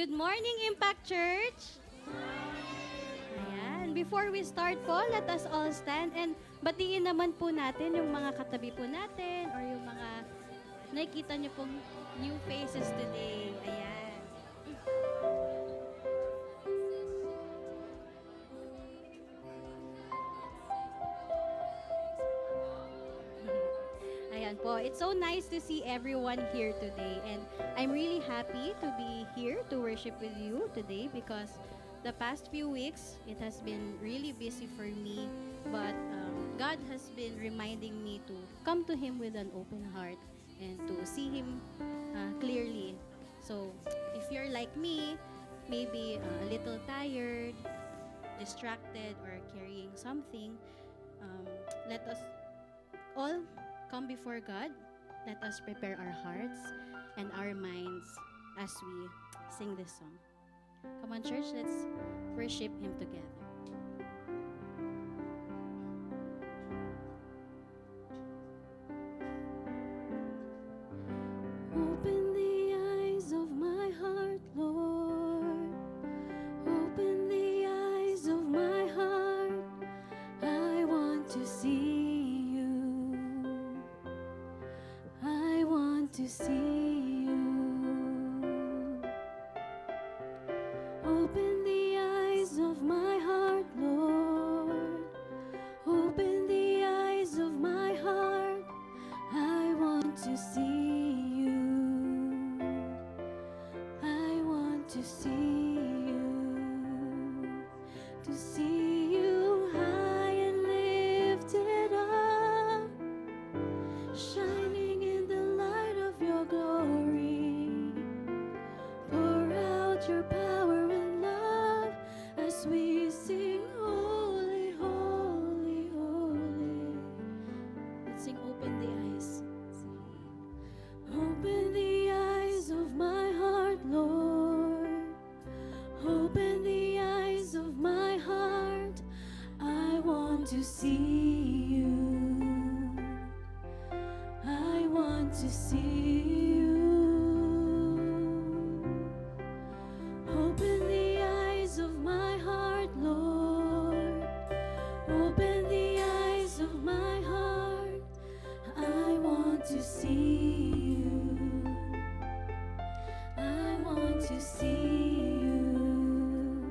Good morning, Impact Church! Ayan. Before we start po, let us all stand and batiin naman po natin yung mga katabi po natin or yung mga nakikita niyo pong new faces today. Ayan. Ayan po. It's so nice to see everyone here today. And I'm really happy to be here to worship with you today because the past few weeks, it has been really busy for me. But God has been reminding me to come to Him with an open heart and to see Him clearly. So, if you're like me, maybe a little tired, distracted, or carrying something, let us all come before God. Let us prepare our hearts and our minds as we sing this song. Come on, church, let's worship Him together. Open the eyes of my heart, Lord. Open the eyes of my heart. I want to see you. I want to see you. Open the eyes of my heart, Lord. Open the eyes of my heart. I want to see you. I want to see you. To see you high and lifted up, shining in the light of your glory. Pour out your power and love as we sing, holy, holy, holy. Let's sing, open the eyes. Open the eyes of my heart, Lord. Open the eyes of my heart. I want to see you. I want to see you. Open the eyes of my heart, Lord. Open the eyes of my heart. I want to see you. I want to see you.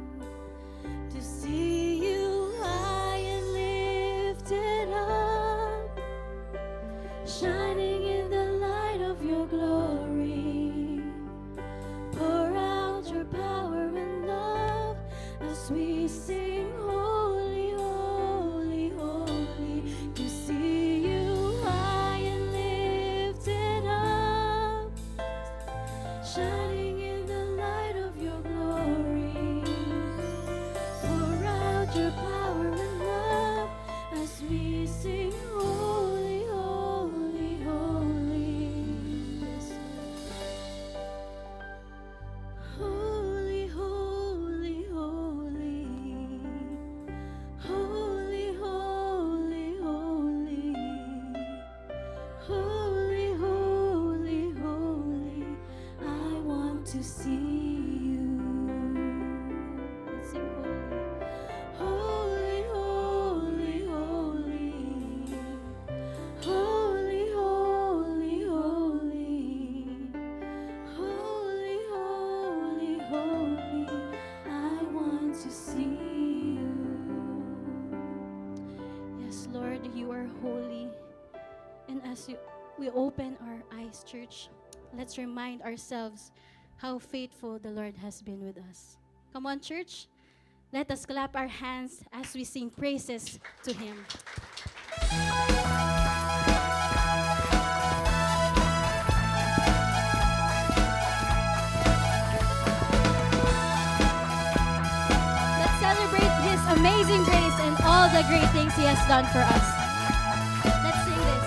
To see you high and lifted up, shining in the light of your glory. Pour out your power and love as we sing, holy, holy, holy. To see you high and lifted up, shining in the light of your glory. Pour out your power and love as we sing, holy, holy, holy. Yes. Holy, holy, holy. Holy, holy, holy. Holy, holy, holy. I want to see you. Let's sing holy. Holy, holy, holy. Holy, holy, holy. Holy, holy, holy. I want to see you. Yes, Lord, you are holy. And as we open our eyes, church, let's remind ourselves how faithful the Lord has been with us. Come on, church. Let us clap our hands as we sing praises to Him. Let's celebrate His amazing grace and all the great things He has done for us. Let's sing this.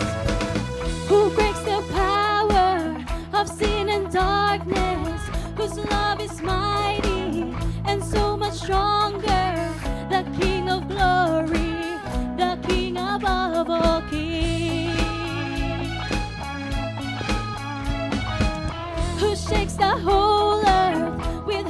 Who breaks the power of sin and darkness, whose love is mighty and so much stronger, the King of glory, the King above all kings, who shakes the whole earth with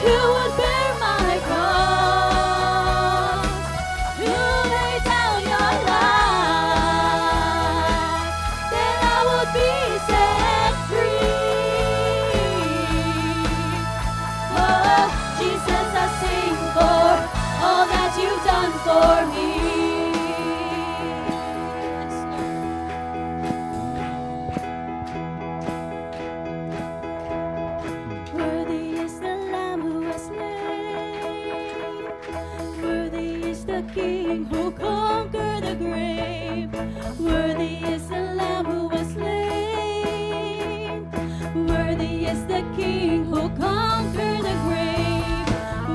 you would bear my cross. You lay down your life, then I would be set free. Oh, Jesus, I sing for all that you've done for me. Worthy is the Lamb who was slain. Worthy is the King who conquered the grave. Worthy is the Lamb who was slain. Worthy is the King who conquered the grave.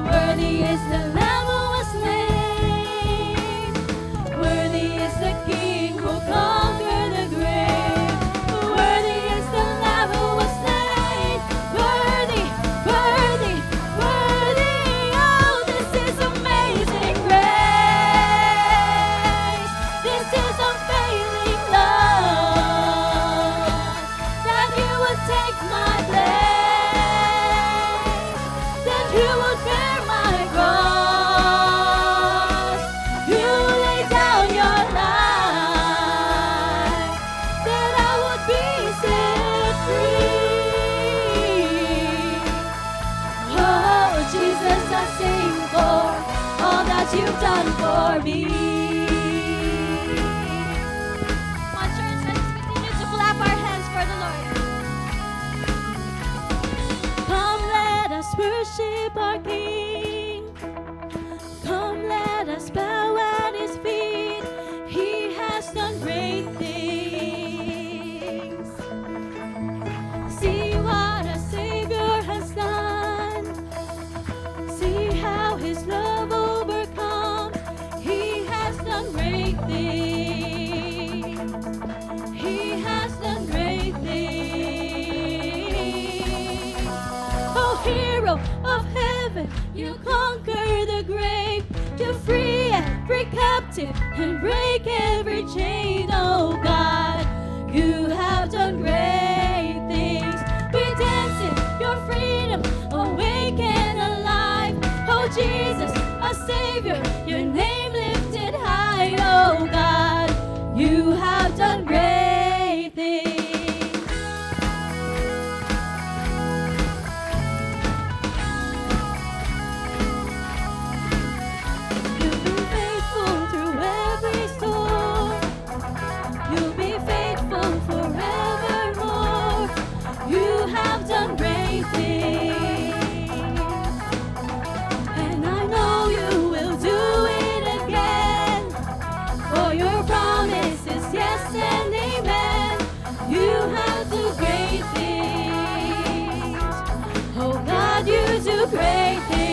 Worthy is the Lamb who was slain. Worthy is the King who conquered the grave. Worthy is the Lamb who was slain. Worthy, worthy, worthy. Oh, this is amazing grace. This is unfailing love, that you would take my place, that you would bear my cross. You lay down your life, that I would be set free. Oh, Jesus, I sing for all that you've done for me. Come on, church, let's continue to clap our hands for the Lord. Come, let us worship our King. Come, let us bow at His feet. He has done great things. See what a Savior has done. See how His love overcomes. He has done great things. He has done great things. Oh, hero of heaven, you conquer the grave. You free every captive and break every chain. Oh God, you have done great things. We dance in your freedom, awake and alive. Oh Jesus, a Savior, your name lifted high. Oh God, you have done great things. You've been faithful through every storm. You'll be faithful forevermore. You have done great things, and I know you will do it again. For your promise is yes and amen. You have do great things. Oh God, you do great things.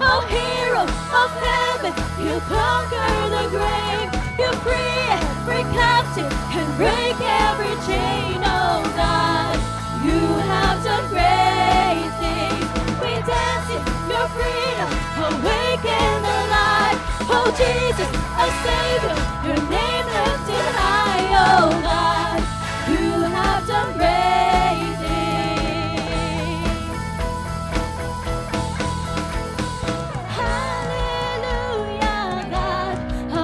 Oh, hero of heaven, you conquer the grave. You free every captive and break every chain. Oh God, you have done great things. We dance in your freedom, awake and alive. Oh Jesus, a Savior, your name lifted high. Oh God, you have done great things. Hallelujah, God,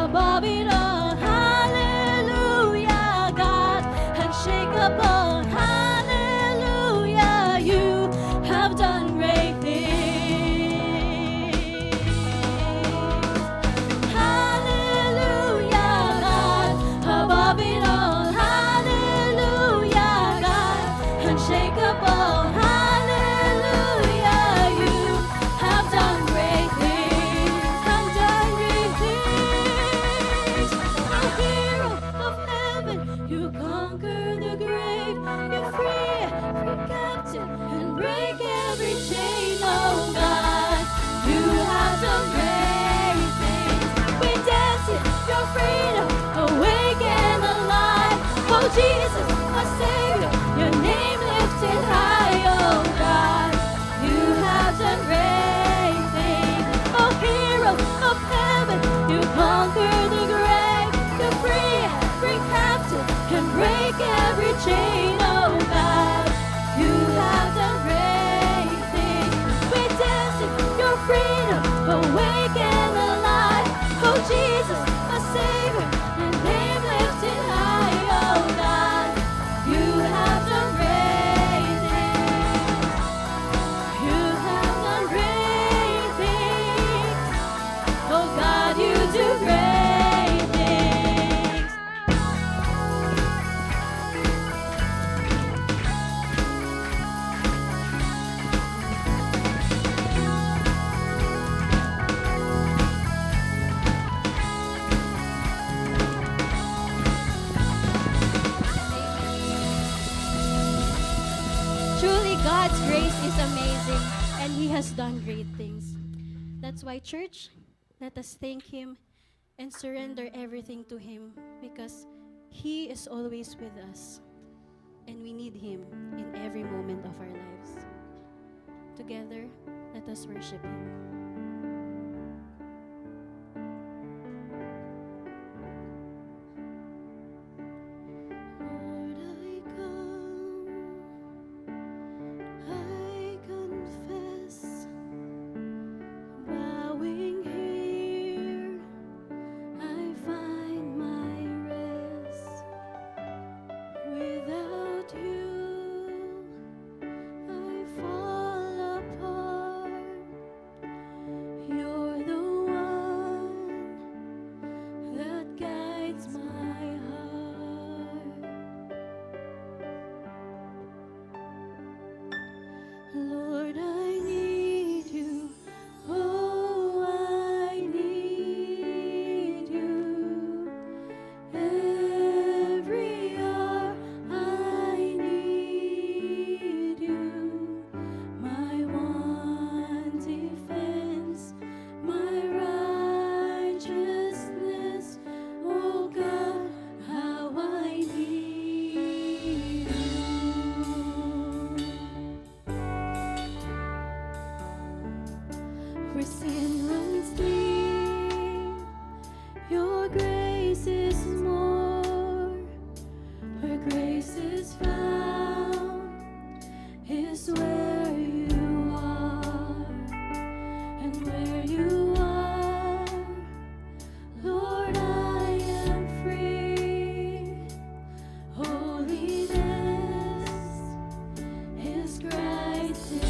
above it all. Hallelujah, God, unshakable. Hallelujah, you have done great things. Hallelujah, God. God's grace is amazing and He has done great things. That's why, church, let us thank Him and surrender everything to Him because He is always with us and we need Him in every moment of our lives. Together, let us worship Him. Lord, I come, I confess, bowing here, I find my rest. Without you, I fall apart. You're the one that guides my heart. Lord, I need you. Oh, I need you. Every hour I need you. My one defense, my righteousness. Oh God, how I need you. Where sin runs deep, your grace is more. Where grace is found is where you are. And where you are, Lord, I am free. Holiness is Christ in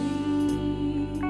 me.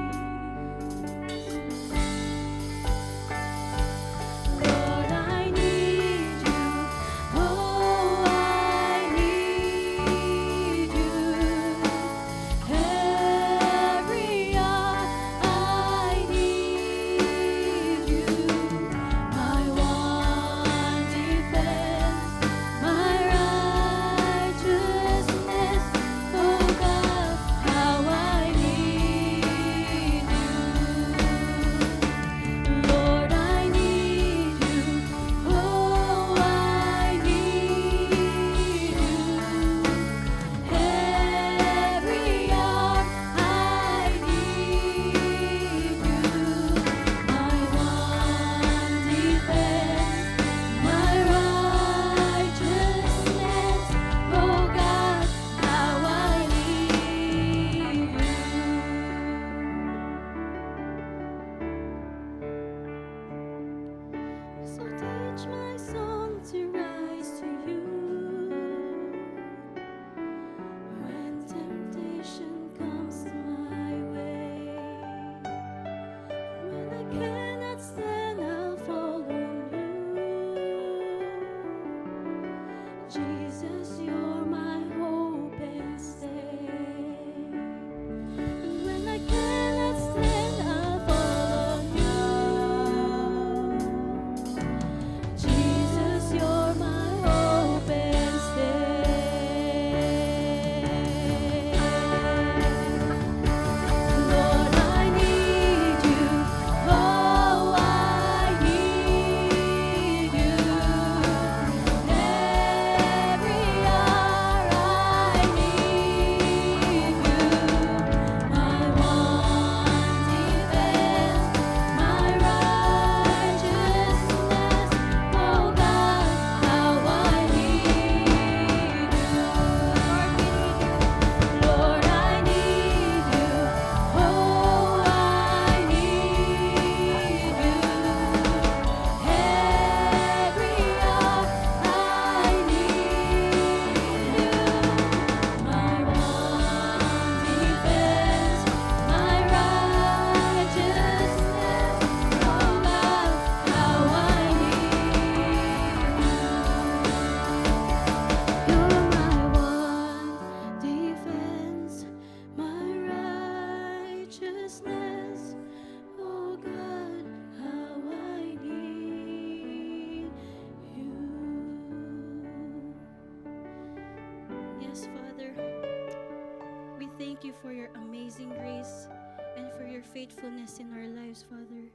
thank you for your amazing grace and for your faithfulness in our lives, Father.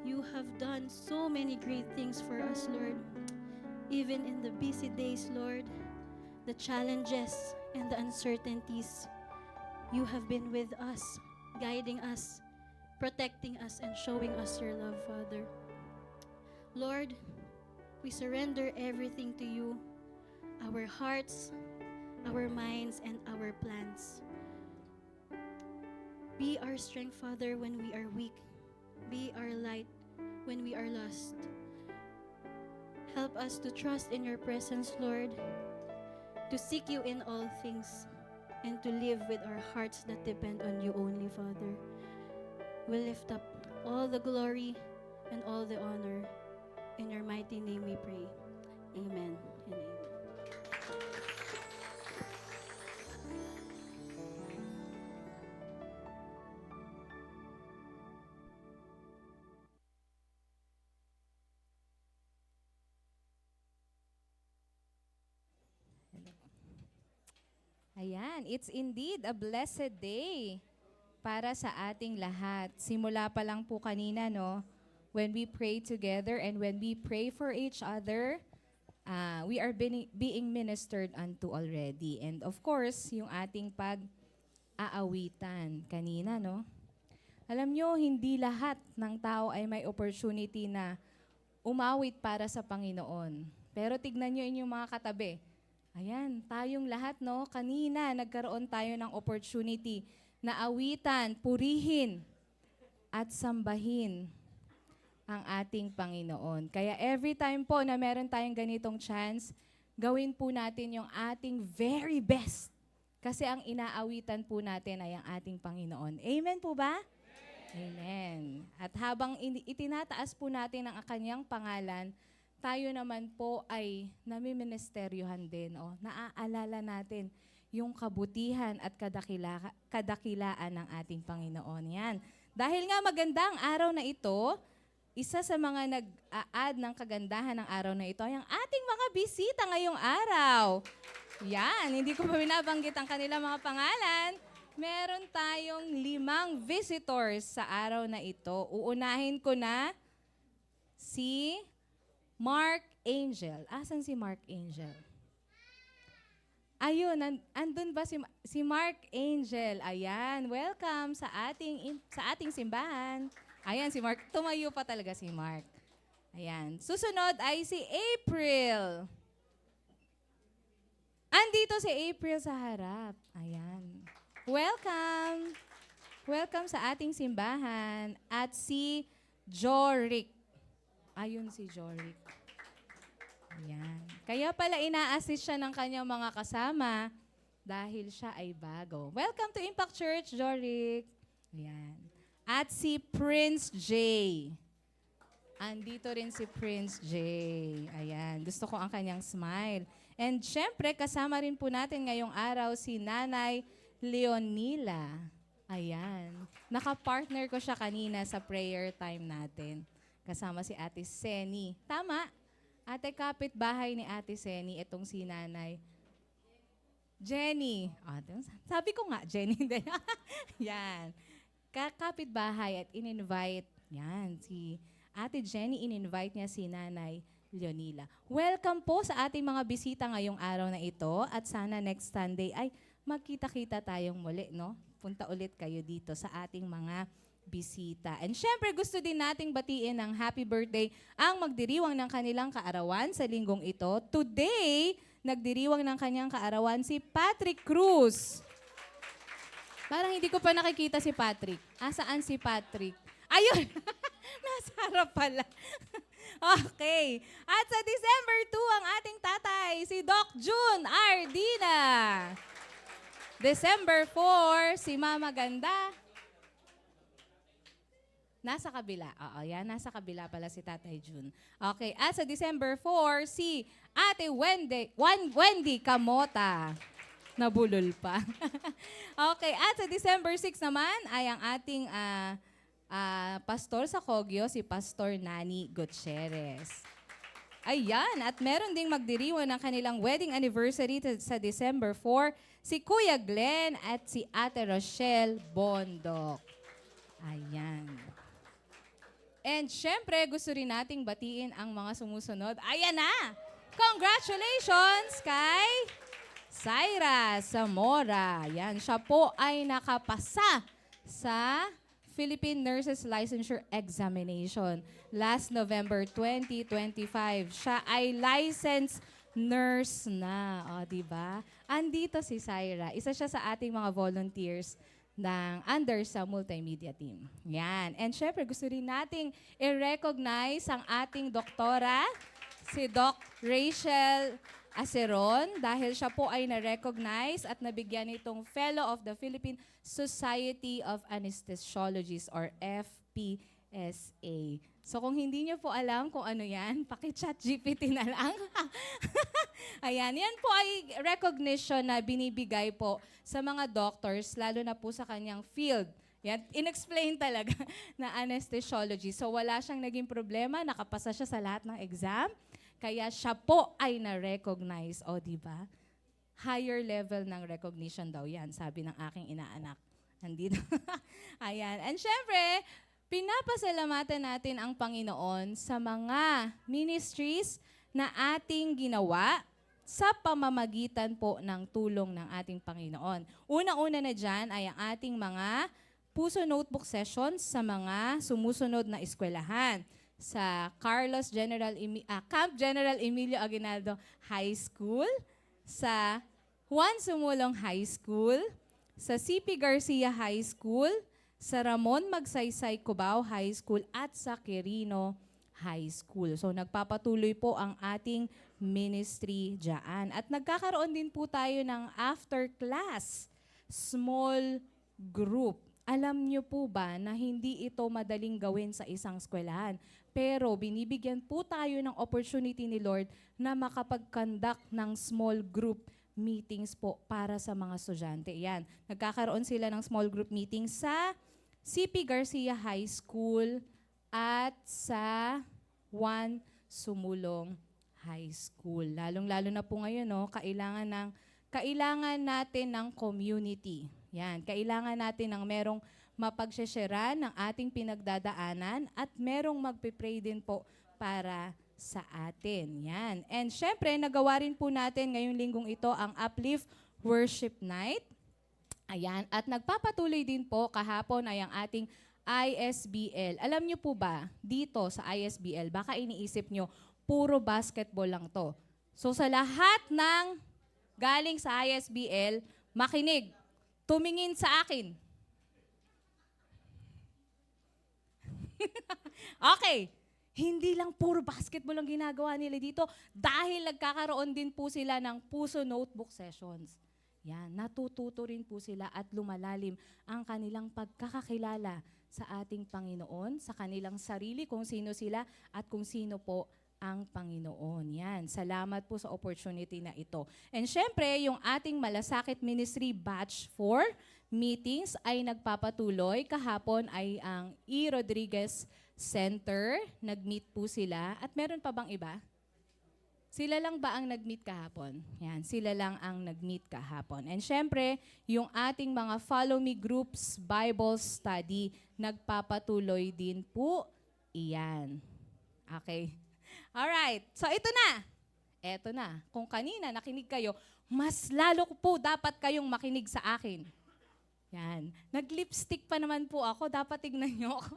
You have done so many great things for us, Lord. Even in the busy days, Lord, the challenges and the uncertainties, you have been with us, guiding us, protecting us, and showing us your love, Father. Lord, we surrender everything to you, our hearts, our minds, and our plans. Be our strength, Father, when we are weak. Be our light when we are lost. Help us to trust in your presence, Lord, to seek you in all things, and to live with our hearts that depend on you only, Father. We lift up all the glory and all the honor. In your mighty name we pray. Amen and amen. Ayan, it's indeed a blessed day para sa ating lahat. Simula pa lang po kanina, no? When we pray together and when we pray for each other, we are being ministered unto already. And of course, yung ating pag-aawitan kanina, no? Alam nyo, hindi lahat ng tao ay may opportunity na umawit para sa Panginoon. Pero tignan nyo inyong mga katabi. Ayan, tayong lahat, no? Kanina, nagkaroon tayo ng opportunity na awitan, purihin, at sambahin ang ating Panginoon. Kaya every time po na meron tayong ganitong chance, gawin po natin yung ating very best. Kasi ang inaawitan po natin ay ang ating Panginoon. Amen po ba? Amen. At habang itinataas po natin ang kanyang pangalan, tayo naman po ay namiministeryohan din. Naaalala natin yung kabutihan at kadakilaan ng ating Panginoon. Yan. Dahil nga magandang araw na ito, isa sa mga nag-a-add ng kagandahan ng araw na ito ay ang ating mga bisita ngayong araw. Yan, hindi ko pa binabanggit ang kanilang mga pangalan. Meron tayong 5 visitors sa araw na ito. Uunahin ko na si Mark Angel. Asan si Mark Angel? Ayun, andun ba si Mark Angel? Ayan, welcome sa ating simbahan. Ayan, si Mark. Tumayo pa talaga si Mark. Ayan. Susunod ay si April. Andito si April sa harap. Ayan. Welcome. Welcome sa ating simbahan. At si Jorik. Ayun si Jorik. Ayan. Kaya pala ina-assist siya ng kanyang mga kasama dahil siya ay bago. Welcome to Impact Church, Jorik. Ayan. At si Prince J. Andito rin si Prince J. Ayan. Gusto ko ang kanyang smile. And syempre, kasama rin po natin ngayong araw si Nanay Leonila. Ayan. Nakapartner ko siya kanina sa prayer time natin. Kasama si Ate Seni. Tama? Ate kapitbahay ni Ate Seni, itong si Nanay Jenny. Sabi ko nga, Jenny. Yan. Kapitbahay at in-invite. Yan, si Ate Jenny, in-invite niya si Nanay Leonila. Welcome po sa ating mga bisita ngayong araw na ito. At sana next Sunday ay magkita-kita tayong muli, no? Punta ulit kayo dito sa ating mga bisita. And syempre, gusto din nating batiin ng happy birthday ang magdiriwang ng kanilang kaarawan sa linggong ito. Today, nagdiriwang ng kanyang kaarawan si Patrick Cruz. Parang hindi ko pa nakikita si Patrick. Saan si Patrick? Ayun! Nasa harap pala. Okay. At sa December 2, ang ating tatay, si Doc June Ardina. December 4, si Mama Ganda. Nasa kabila. Oo, yan. Nasa kabila pala si Tatay June. Okay. At sa December 4, si Ate Wendy Camota. Nabulol pa. Okay. At sa December 6 naman ay ang ating pastor sa Kogyo, si Pastor Nani Gutierrez. Ayan, at meron ding magdiriwang ng kanilang wedding anniversary sa December 4, si Kuya Glenn at si Ate Rochelle Bondok. Ayan. And syempre, gusto rin nating batiin ang mga sumusunod. Ayan na! Congratulations kay Syra Zamora. Yan, siya po ay nakapasa sa Philippine Nurses Licensure Examination last November 2025. Siya ay licensed nurse na, o, di ba? Andito si Syra. Isa siya sa ating mga volunteers ng under sa multimedia team. Yan. And syempre, gusto rin nating i-recognize ang ating doktora, si Doc Rachel Aceron, dahil siya po ay na-recognize at nabigyan itong Fellow of the Philippine Society of Anesthesiologists or FPSA. So kung hindi niyo po alam kung ano yan, paki-chat GPT na lang. Ayan, yan po ay recognition na binibigay po sa mga doctors, lalo na po sa kanyang field. Yan, in-explain talaga na anesthesiology. So wala siyang naging problema, nakapasa siya sa lahat ng exam. Kaya siya po ay na-recognize. O, di ba? Higher level ng recognition daw yan, sabi ng aking inaanak. Andito. Ayan. And syempre, pinapasalamatan natin ang Panginoon sa mga ministries na ating ginawa sa pamamagitan po ng tulong ng ating Panginoon. Una-una na dyan ay ang ating mga puso notebook sessions sa mga sumusunod na eskwelahan. Sa Camp General Emilio Aguinaldo High School, sa Juan Sumulong High School, sa CP Garcia High School, sa Ramon Magsaysay Cubao High School, at sa Quirino High School. So nagpapatuloy po ang ating ministry dyan. At nagkakaroon din po tayo ng after class small group. Alam niyo po ba na hindi ito madaling gawin sa isang eskwelahan? Pero binibigyan po tayo ng opportunity ni Lord na makapag-conduct ng small group meetings po para sa mga estudyante. Yan, nagkakaroon sila ng small group meetings sa CP Garcia High School at sa Juan Sumulong High School. Lalong-lalo na po ngayon, no, kailangan natin ng community. Yan, kailangan natin ng merong mapagshashare ng ating pinagdadaanan at merong magpipray din po para sa atin. Yan. And syempre, nagawa rin po natin ngayong linggong ito ang Uplift Worship Night. Ayan. At nagpapatuloy din po kahapon ay ang ating ISBL. Alam niyo po ba, dito sa ISBL, baka iniisip niyo, puro basketball lang to. So sa lahat ng galing sa ISBL, makinig, tumingin sa akin. Okay. Hindi lang puro basketball ang ginagawa nila dito dahil nagkakaroon din po sila ng puso notebook sessions. Yan, natututo rin po sila at lumalalim ang kanilang pagkakakilala sa ating Panginoon, sa kanilang sarili, kung sino sila at kung sino po ang Panginoon. Yan, salamat po sa opportunity na ito. And syempre, yung ating Malasakit Ministry Batch 4 meetings ay nagpapatuloy. Kahapon ay ang E. Rodriguez Center. Nag-meet po sila. At meron pa bang iba? Sila lang ba ang nag-meet kahapon? Yan, sila lang ang nag-meet kahapon. And syempre, yung ating mga Follow Me Groups Bible Study, nagpapatuloy din po iyan. Okay? Alright, so ito na. Eto na. Kung kanina nakinig kayo, mas lalo po dapat kayong makinig sa akin. Yan. Nag-lipstick pa naman po ako. Dapat tignan nyo ako.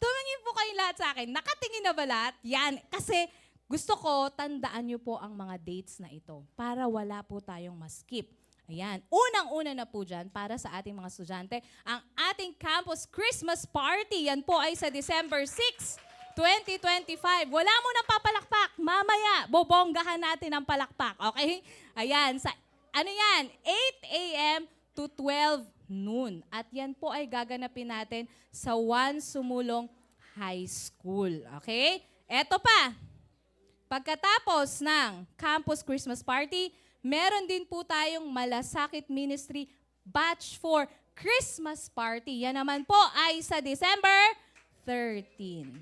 Tumingin po kayo lahat sa akin. Nakatingin na ba lahat? Yan. Kasi gusto ko, tandaan nyo po ang mga dates na ito para wala po tayong ma-skip. Ayan. Unang-una na po dyan para sa ating mga estudyante, ang ating campus Christmas party. Yan po ay sa December 6, 2025. Wala mo nang papalakpak. Mamaya, bobonggahan natin ang palakpak. Okay? Ayan. Sa ano yan? 8 a.m. to 12 noon. At yan po ay gaganapin natin sa Juan Sumulong High School. Okay? Eto pa. Pagkatapos ng Campus Christmas Party, meron din po tayong Malasakit Ministry Batch 4 Christmas Party. Yan naman po ay sa December 13.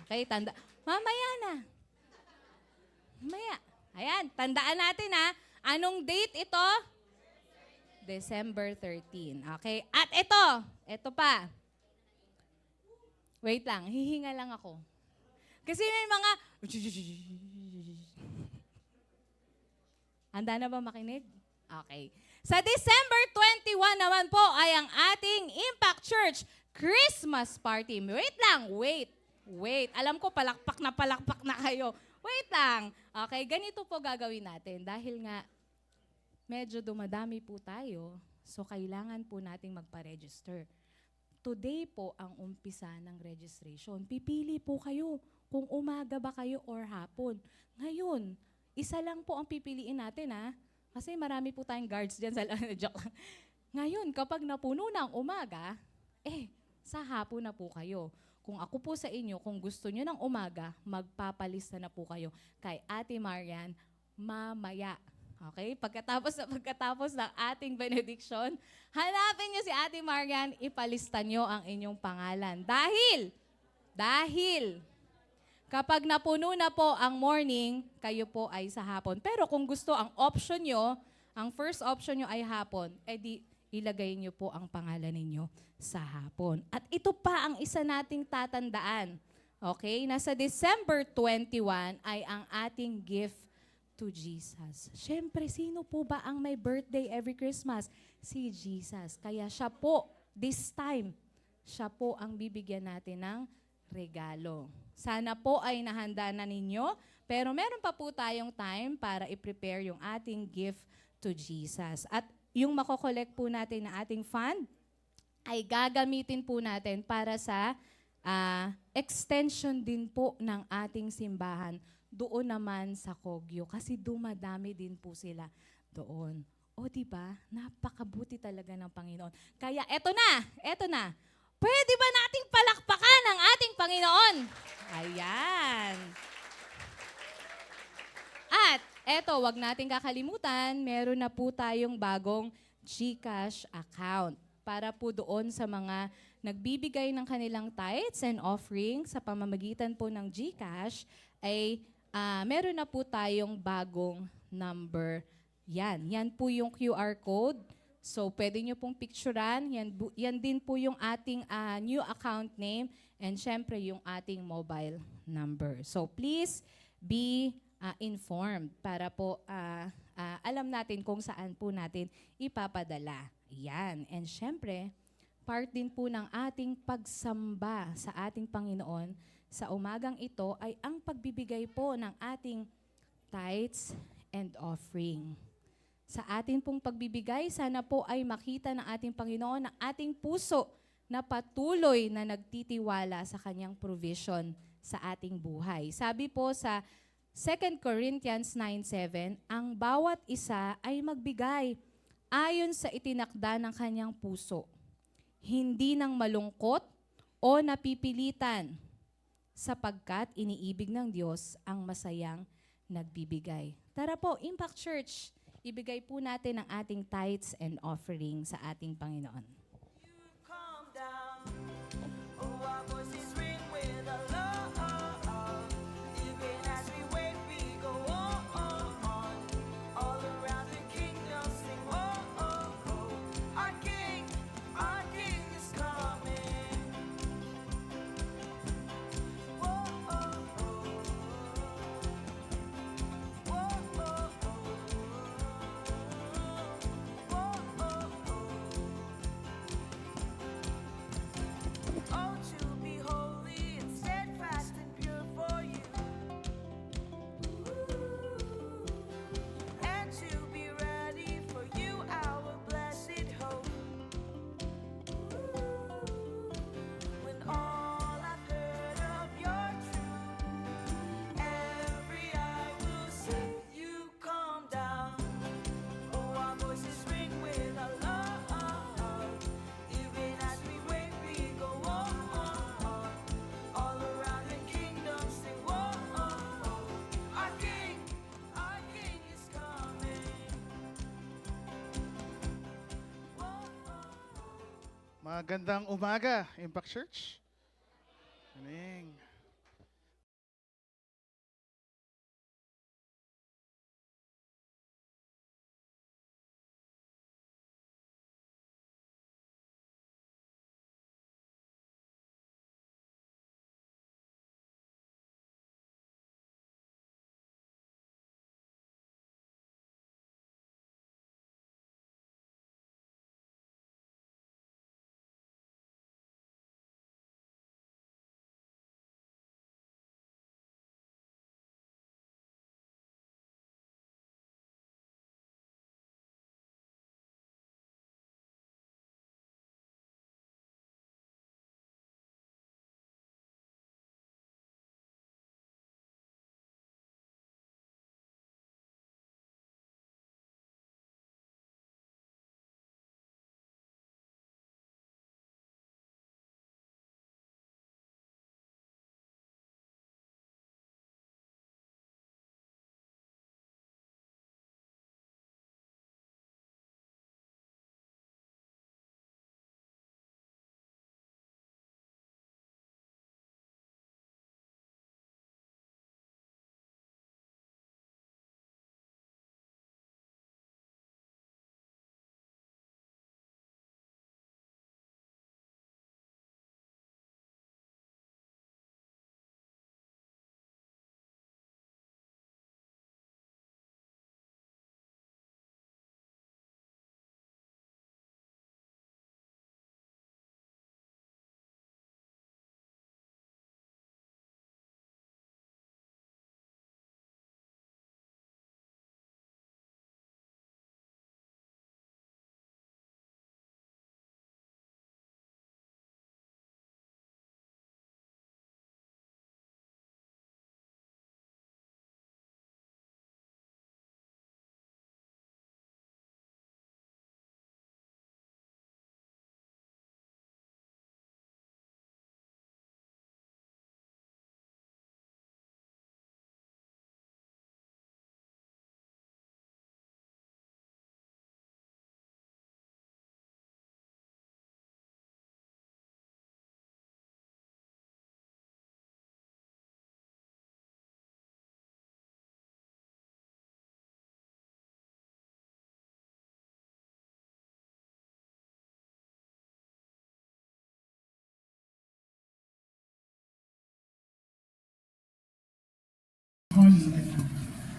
Okay, tanda. Mamaya na. Mamaya. Ayan, tandaan natin ha. Anong date ito? December 13. Okay? At ito pa. Wait lang, hihinga lang ako. Kasi may mga... Handa na ba makinig? Okay. Sa December 21 naman po ay ang ating Impact Church Christmas Party. Wait lang, wait. Alam ko palakpak na kayo. Wait lang. Okay, ganito po gagawin natin. Dahil nga, medyo dumadami po tayo, so kailangan po nating magpa-register. Today po ang umpisa ng registration. Pipili po kayo kung umaga ba kayo or hapon. Ngayon, isa lang po ang pipiliin natin ha. Kasi marami po tayong guards dyan sa joke lang. Ngayon, kapag napuno na ang umaga, sa hapon na po kayo. Kung ako po sa inyo, kung gusto nyo ng umaga, magpapalista na po kayo kay Ate Marian mamaya. Okay? Pagkatapos ng ating benediction, hanapin nyo si Ate Marian, ipalista nyo ang inyong pangalan. Dahil, kapag napuno na po ang morning, kayo po ay sa hapon. Pero kung gusto ang option nyo, ang first option nyo ay hapon, edi ilagay nyo po ang pangalan ninyo sa hapon. At ito pa ang isa nating tatandaan. Okay? Nasa December 21 ay ang ating gift to Jesus. Siyempre, sino po ba ang may birthday every Christmas? Si Jesus. Kaya siya po, this time, siya po ang bibigyan natin ng regalo. Sana po ay nahanda na ninyo, pero meron pa po tayong time para i-prepare yung ating gift to Jesus. At yung makokolekt po natin na ating fund, ay gagamitin po natin para sa extension din po ng ating simbahan doon naman sa Kogyo. Kasi dumadami din po sila doon. O diba, napakabuti talaga ng Panginoon. Kaya eto na. Pwede ba nating palakpakan ang ating Panginoon? Ayan. At eto, wag nating kakalimutan, meron na po tayong bagong GCash account para po doon sa mga nagbibigay ng kanilang tithes and offerings sa pamamagitan po ng GCash ay meron na po tayong bagong number. Yan po yung QR code. So, pwede nyo pong picturean. Yan din po yung ating new account name and syempre yung ating mobile number. So, please be informed para po alam natin kung saan po natin ipapadala. Yan. And syempre, part din po ng ating pagsamba sa ating Panginoon sa umagang ito ay ang pagbibigay po ng ating tithes and offering. Sa ating pong pagbibigay, sana po ay makita ng ating Panginoon ang ating puso na patuloy na nagtitiwala sa kanyang provision sa ating buhay. Sabi po sa 2 Corinthians 9:7, ang bawat isa ay magbigay ayon sa itinakda ng kanyang puso, hindi ng malungkot o napipilitan, sapagkat iniibig ng Diyos ang masayang nagbibigay. Tara po, Impact Church, ibigay po natin ang ating tithes and offering sa ating Panginoon. Calm down. Oh, our voices ring with a love. Even as we wait, we go on. All around the kingdom sing, oh, oh, oh. Our King is coming. Oh, oh, oh. Oh, oh, oh. Oh, to be holy and steadfast and pure for you, and to be ready for you, our blessed hope. When all I've heard of your truth, every eye will see you calm down. Oh, our voices ring with a love. Even as we wait, we go on. All around the kingdom sing, oh, oh, oh. Our King is coming. Oh, oh, oh. Magandang umaga, Impact Church. Galing.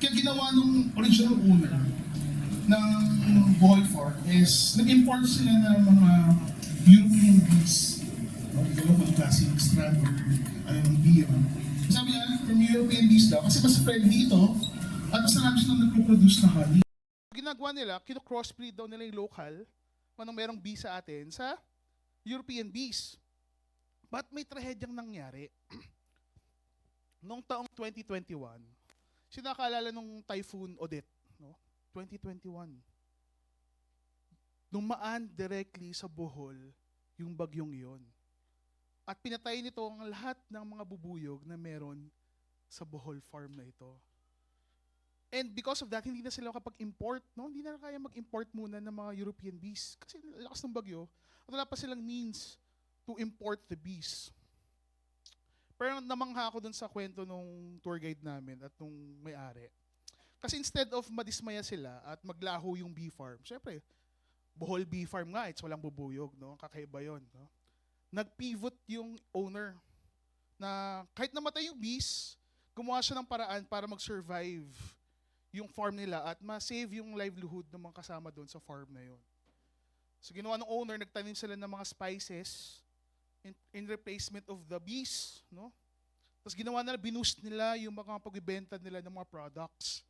Kaya ginawa nung original owner ng Bohol Farm is nag-import sila ng mga European bees. No, ito mga klaseng strawberry, beer. Sabi niya, from European bees daw, kasi mas friendly ito at mas marami silang nagpo-produce na honey. Ginagawa nila, kino-crossbreed daw nila yung local, manong merong bee sa atin, sa European bees. But may trahedyang nangyari. Noong taong 2021, sinakaalala nung Typhoon Odette, no? 2021. Dumaan directly sa Bohol yung bagyong iyon. At pinatay nito ang lahat ng mga bubuyog na meron sa Bohol Farm na ito. And because of that, hindi na sila kapag-import, no? Hindi na kaya mag-import muna ng mga European bees. Kasi lakas ng bagyo, at wala pa silang means to import the bees. Pero namangha ako dun sa kwento nung tour guide namin at nung may-ari. Kasi instead of madismaya sila at maglaho yung bee farm, syempre, Bohol Bee Farm nga, it's walang bubuyog, no? Kakaiba yun, no? Nag-pivot yung owner na kahit namatay yung bees, gumawa siya ng paraan para mag-survive yung farm nila at ma-save yung livelihood ng mga kasama doon sa farm na yun. So ginawa ng owner, nagtanim sila ng mga spices in replacement of the bees, no? Tapos ginawa nila, binoost nila yung mga pagbibenta nila ng mga products.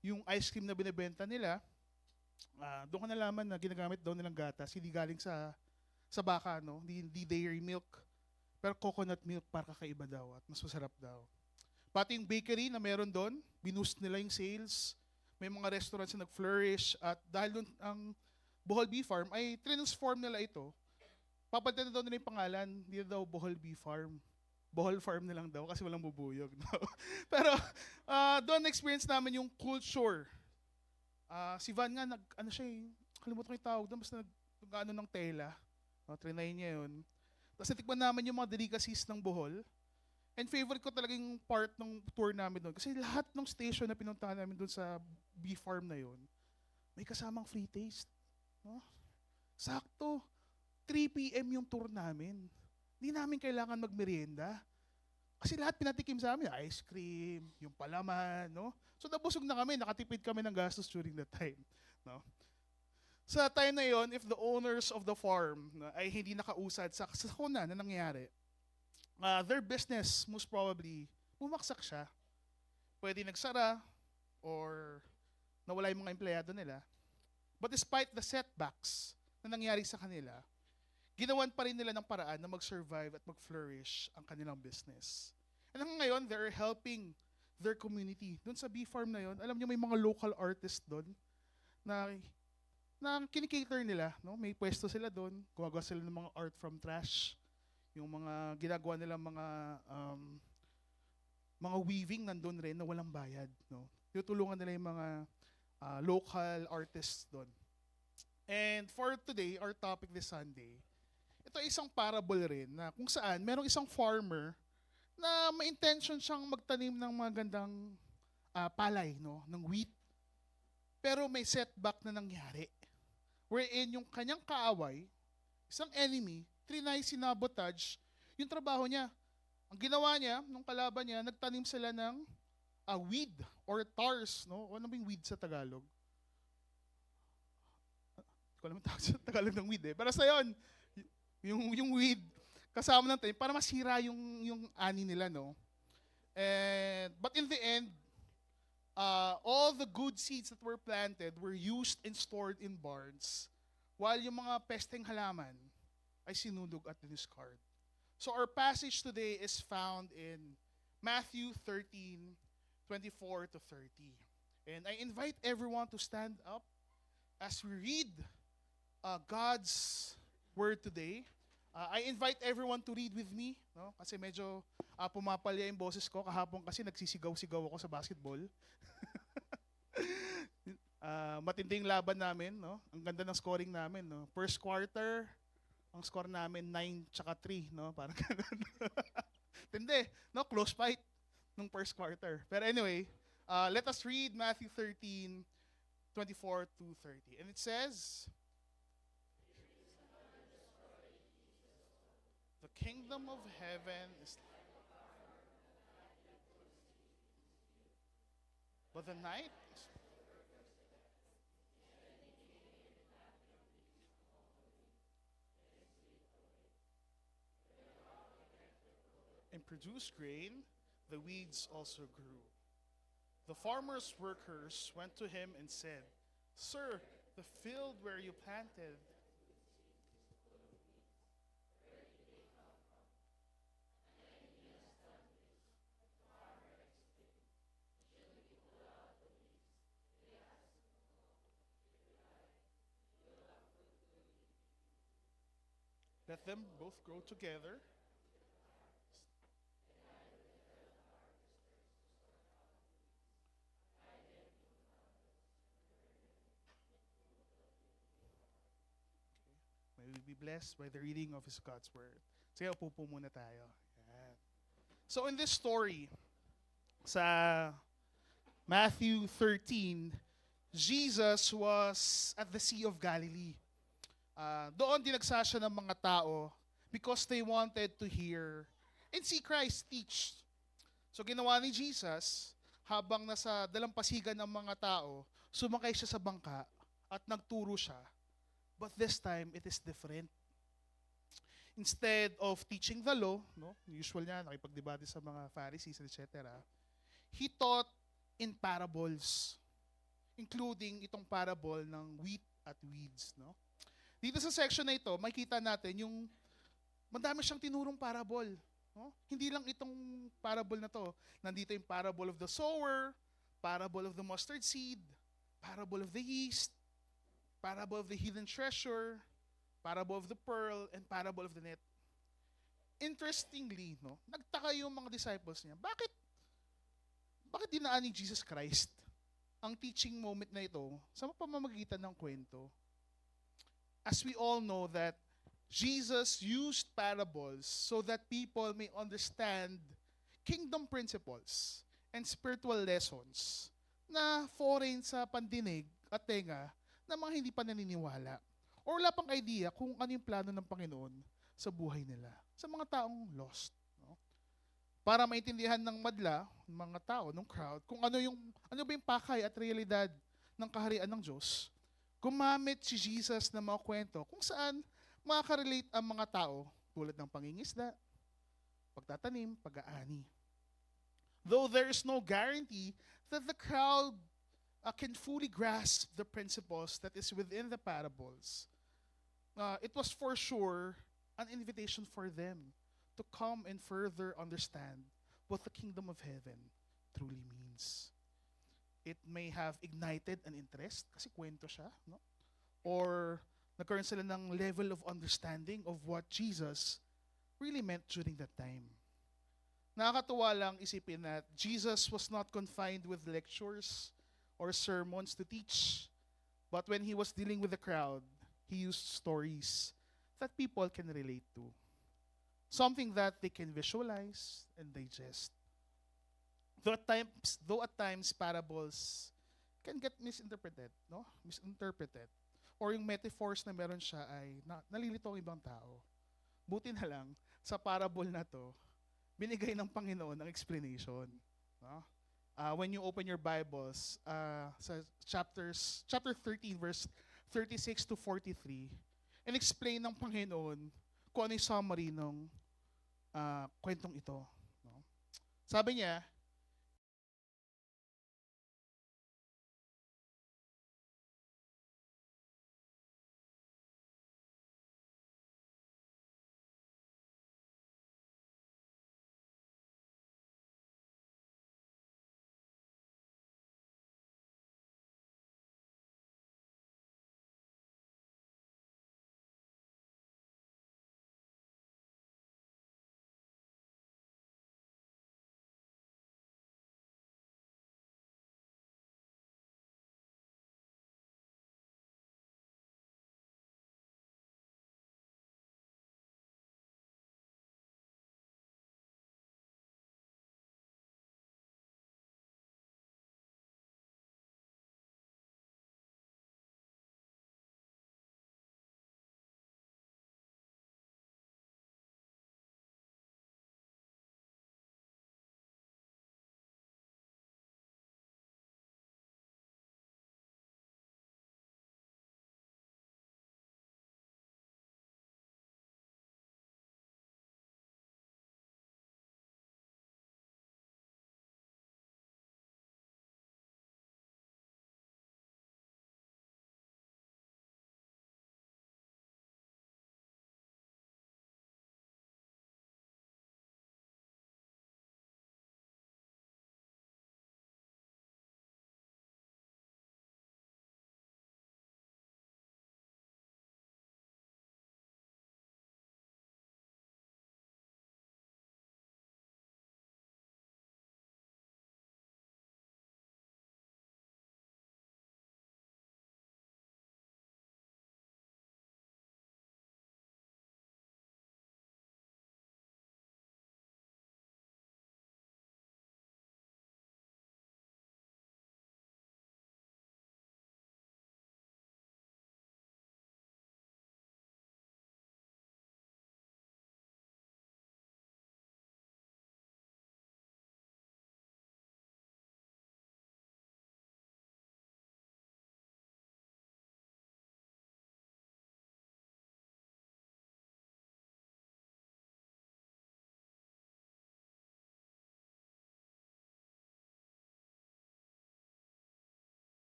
Yung ice cream na binibenta nila, doon ka nalaman na ginagamit daw nilang gatas, hindi galing sa baka, no? Hindi dairy milk, pero coconut milk para kakaiba daw at mas masarap daw. Pati yung bakery na meron doon, binoost nila yung sales. May mga restaurants na nag-flourish at dahil doon ang Bohol Bee Farm ay transform nila ito. Papalitan na daw nila yung pangalan, hindi na daw Bohol Bee Farm. Bohol Farm na lang daw kasi walang bubuyog. No? Pero doon na-experience namin yung culture. Si Van nga, kalimutan ko yung tawag doon, basta nag-ano ng tela. Trinay niya yun. Tapos natikman namin yung mga delicacies ng Bohol. And favorite ko talaga yung part ng tour namin doon. Kasi lahat ng station na pinuntahan namin doon sa bee farm na yun, may kasamang free taste. No? Sakto. 3 p.m. yung tour namin. Hindi namin kailangan magmerienda. Kasi lahat pinatikim sa amin, ice cream, yung palaman, no? So nabusog na kami, nakatipid kami ng gastos during that time. No? Sa time na yon, if the owners of the farm ay hindi nakausad sa sakuna na nangyari, their business most probably bumaksak siya. Pwede nagsara or nawala yung mga empleyado nila. But despite the setbacks na nangyari sa kanila, ginawan pa rin nila ng paraan na mag-survive at mag-flourish ang kanilang business. And hanggang ngayon, they're helping their community. Doon sa bee farm na yon, alam niyo may mga local artists doon na kinikater nila. No? May pwesto sila doon, gumagawa sila ng mga art from trash. Yung mga ginagawa nila mga weaving nandun rin na walang bayad. No? Tutulungan nila yung mga local artists doon. And for today, our topic this Sunday, ito ay isang parable rin na kung saan merong isang farmer na may intention siyang magtanim ng mga gandang palay, no, ng wheat. Pero may setback na nangyari. Wherein yung kanyang kaaway, isang enemy, trinay sinabotage yung trabaho niya. Ang ginawa niya, nung kalaban niya, nagtanim sila ng weed or tars. No? Ano ba yung weed sa Tagalog? Hindi ko alam ang tawag sa Tagalog ng weed eh. Pero sa yun, yung weed, kasama ng tanim, para masira yung ani nila. No? But in the end, all the good seeds that were planted were used and stored in barns, while yung mga pesteng halaman ay sinulog at discard. So our passage today is found in Matthew 13:24 to 30. And I invite everyone to stand up as we read God's word today. I invite everyone to read with me, no? Kasi medyo pumapalya yung boses ko. Kahapon kasi nagsisigaw-sigaw ako sa basketball. Matinding laban namin, no? Ang ganda ng scoring namin, no? First quarter, ang score namin 9-3, no? Parang ganun. Tindi, no? Close fight nung first quarter. Pero anyway, let us read Matthew 13:24 to 30. And it says, "The kingdom of heaven is But the night and produced grain, the weeds also grew. The farmer's workers went to him and said, "Sir, the field where you planted." Let them both grow together. May we be blessed by the reading of His God's Word. Sige, upo po muna tayo. Yan. So in this story, sa Matthew 13, Jesus was at the Sea of Galilee. Doon dinagsa siya ng mga tao because they wanted to hear and see Christ teach. So ginawa ni Jesus, habang nasa dalampasigan ng mga tao, sumakay siya sa bangka at nagturo siya. But this time, it is different. Instead of teaching the law, no, usual niya, nakipagdebate sa mga Pharisees, etc., he taught in parables, including itong parable ng wheat at weeds. No? Dito sa section na ito, makita natin yung madami siyang tinurong parable. No? Hindi lang itong parable na to. Nandito yung parable of the sower, parable of the mustard seed, parable of the yeast, parable of the hidden treasure, parable of the pearl, and parable of the net. Interestingly, no, nagtaka yung mga disciples niya, bakit dinaan ni Jesus Christ ang teaching moment na ito sa pamamagitan ng kwento? As we all know that Jesus used parables so that people may understand kingdom principles and spiritual lessons na foreign sa pandinig at tenga ng mga hindi pa naniniwala or wala pang idea kung ano yung plano ng Panginoon sa buhay nila, sa mga taong lost. No? Para maintindihan ng madla, ng mga tao, ng crowd, kung ano ba yung pakay at realidad ng kaharian ng Diyos, gumamit si Jesus ng mga kwento kung saan makaka-relate ang mga tao tulad ng pangingisda, pagtatanim, pag-aani. Though there is no guarantee that the crowd can fully grasp the principles that is within the parables, it was for sure an invitation for them to come and further understand what the kingdom of heaven truly means. It may have ignited an interest kasi kwento siya, no? Or nagkaroon sila ng level of understanding of what Jesus really meant during that time. Nakakatuwa lang isipin that Jesus was not confined with lectures or sermons to teach. But when he was dealing with the crowd, he used stories that people can relate to. Something that they can visualize and digest. Though at times parables can get misinterpreted, no? Misinterpreted. Or yung metaphors na meron siya ay nalilito ang ibang tao. Buti na lang, sa parable na to, binigay ng Panginoon ang explanation. No? When you open your Bibles, sa chapter 13, verse 36 to 43, and explain ng Panginoon kung ano yung summary ng kwentong ito. No? Sabi niya,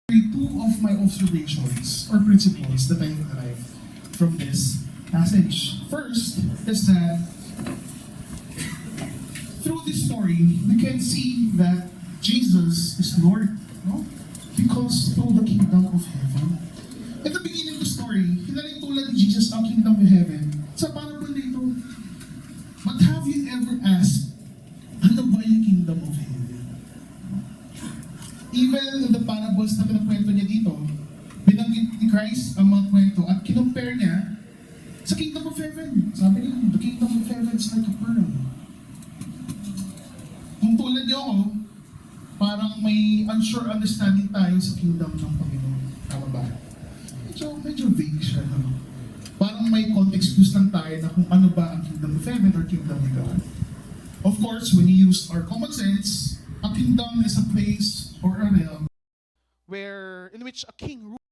Two of my observations or principles that I derive from this passage. First is that through this story, we can see that Jesus is Lord, no? Because through the kingdom of heaven. At the beginning of the story, hinaling tulad ni Jesus ang kingdom of heaven sa parable dito. But have you ever asked, ano ba yung kingdom of heaven? Even in the parables na pinakwento niya dito, binanggit ni Christ ang mga kwento at kinumpare niya sa kingdom of heaven. Sabi niya, the kingdom of heaven is like a pearl. Kung tulad niyo ako, parang may unsure understanding tayo sa kingdom ng Panginoon. Tama ba? Medyo vague siya. No? Parang may context clues lang tayo na kung ano ba ang kingdom of heaven or kingdom of God. Of course, when we use our common sense, a kingdom is a place or a realm in which a king rules.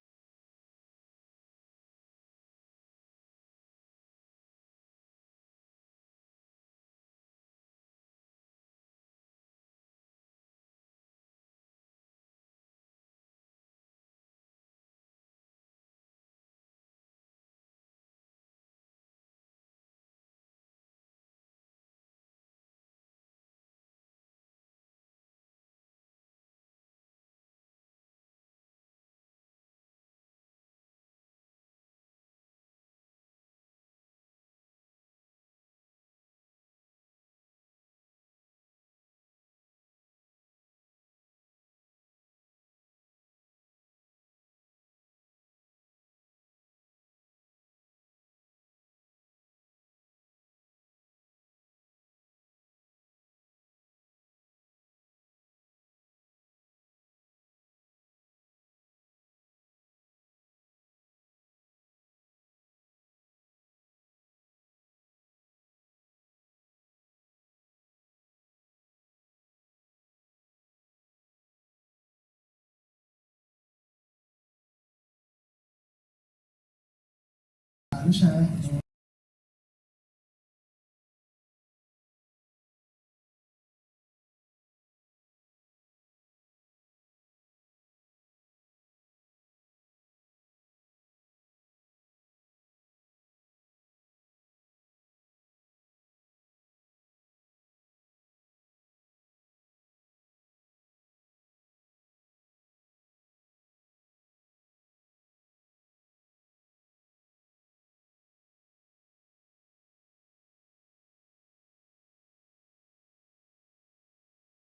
Ano siya?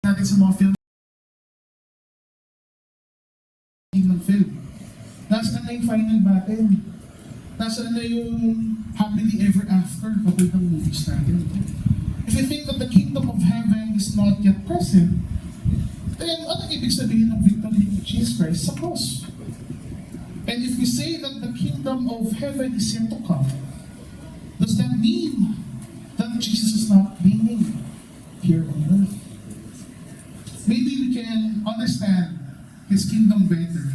Natin sa mga film ng film. Nasaan na yung final battle? Nasaan na yung happily ever after kapag ng movies natin? If you think that the kingdom of heaven is not yet present, then ano ibig sabihin ng victory of Jesus Christ sa cross? And if we say that the kingdom of heaven is yet to come, does that mean that Jesus is not reigning here on earth? Maybe we can understand His kingdom better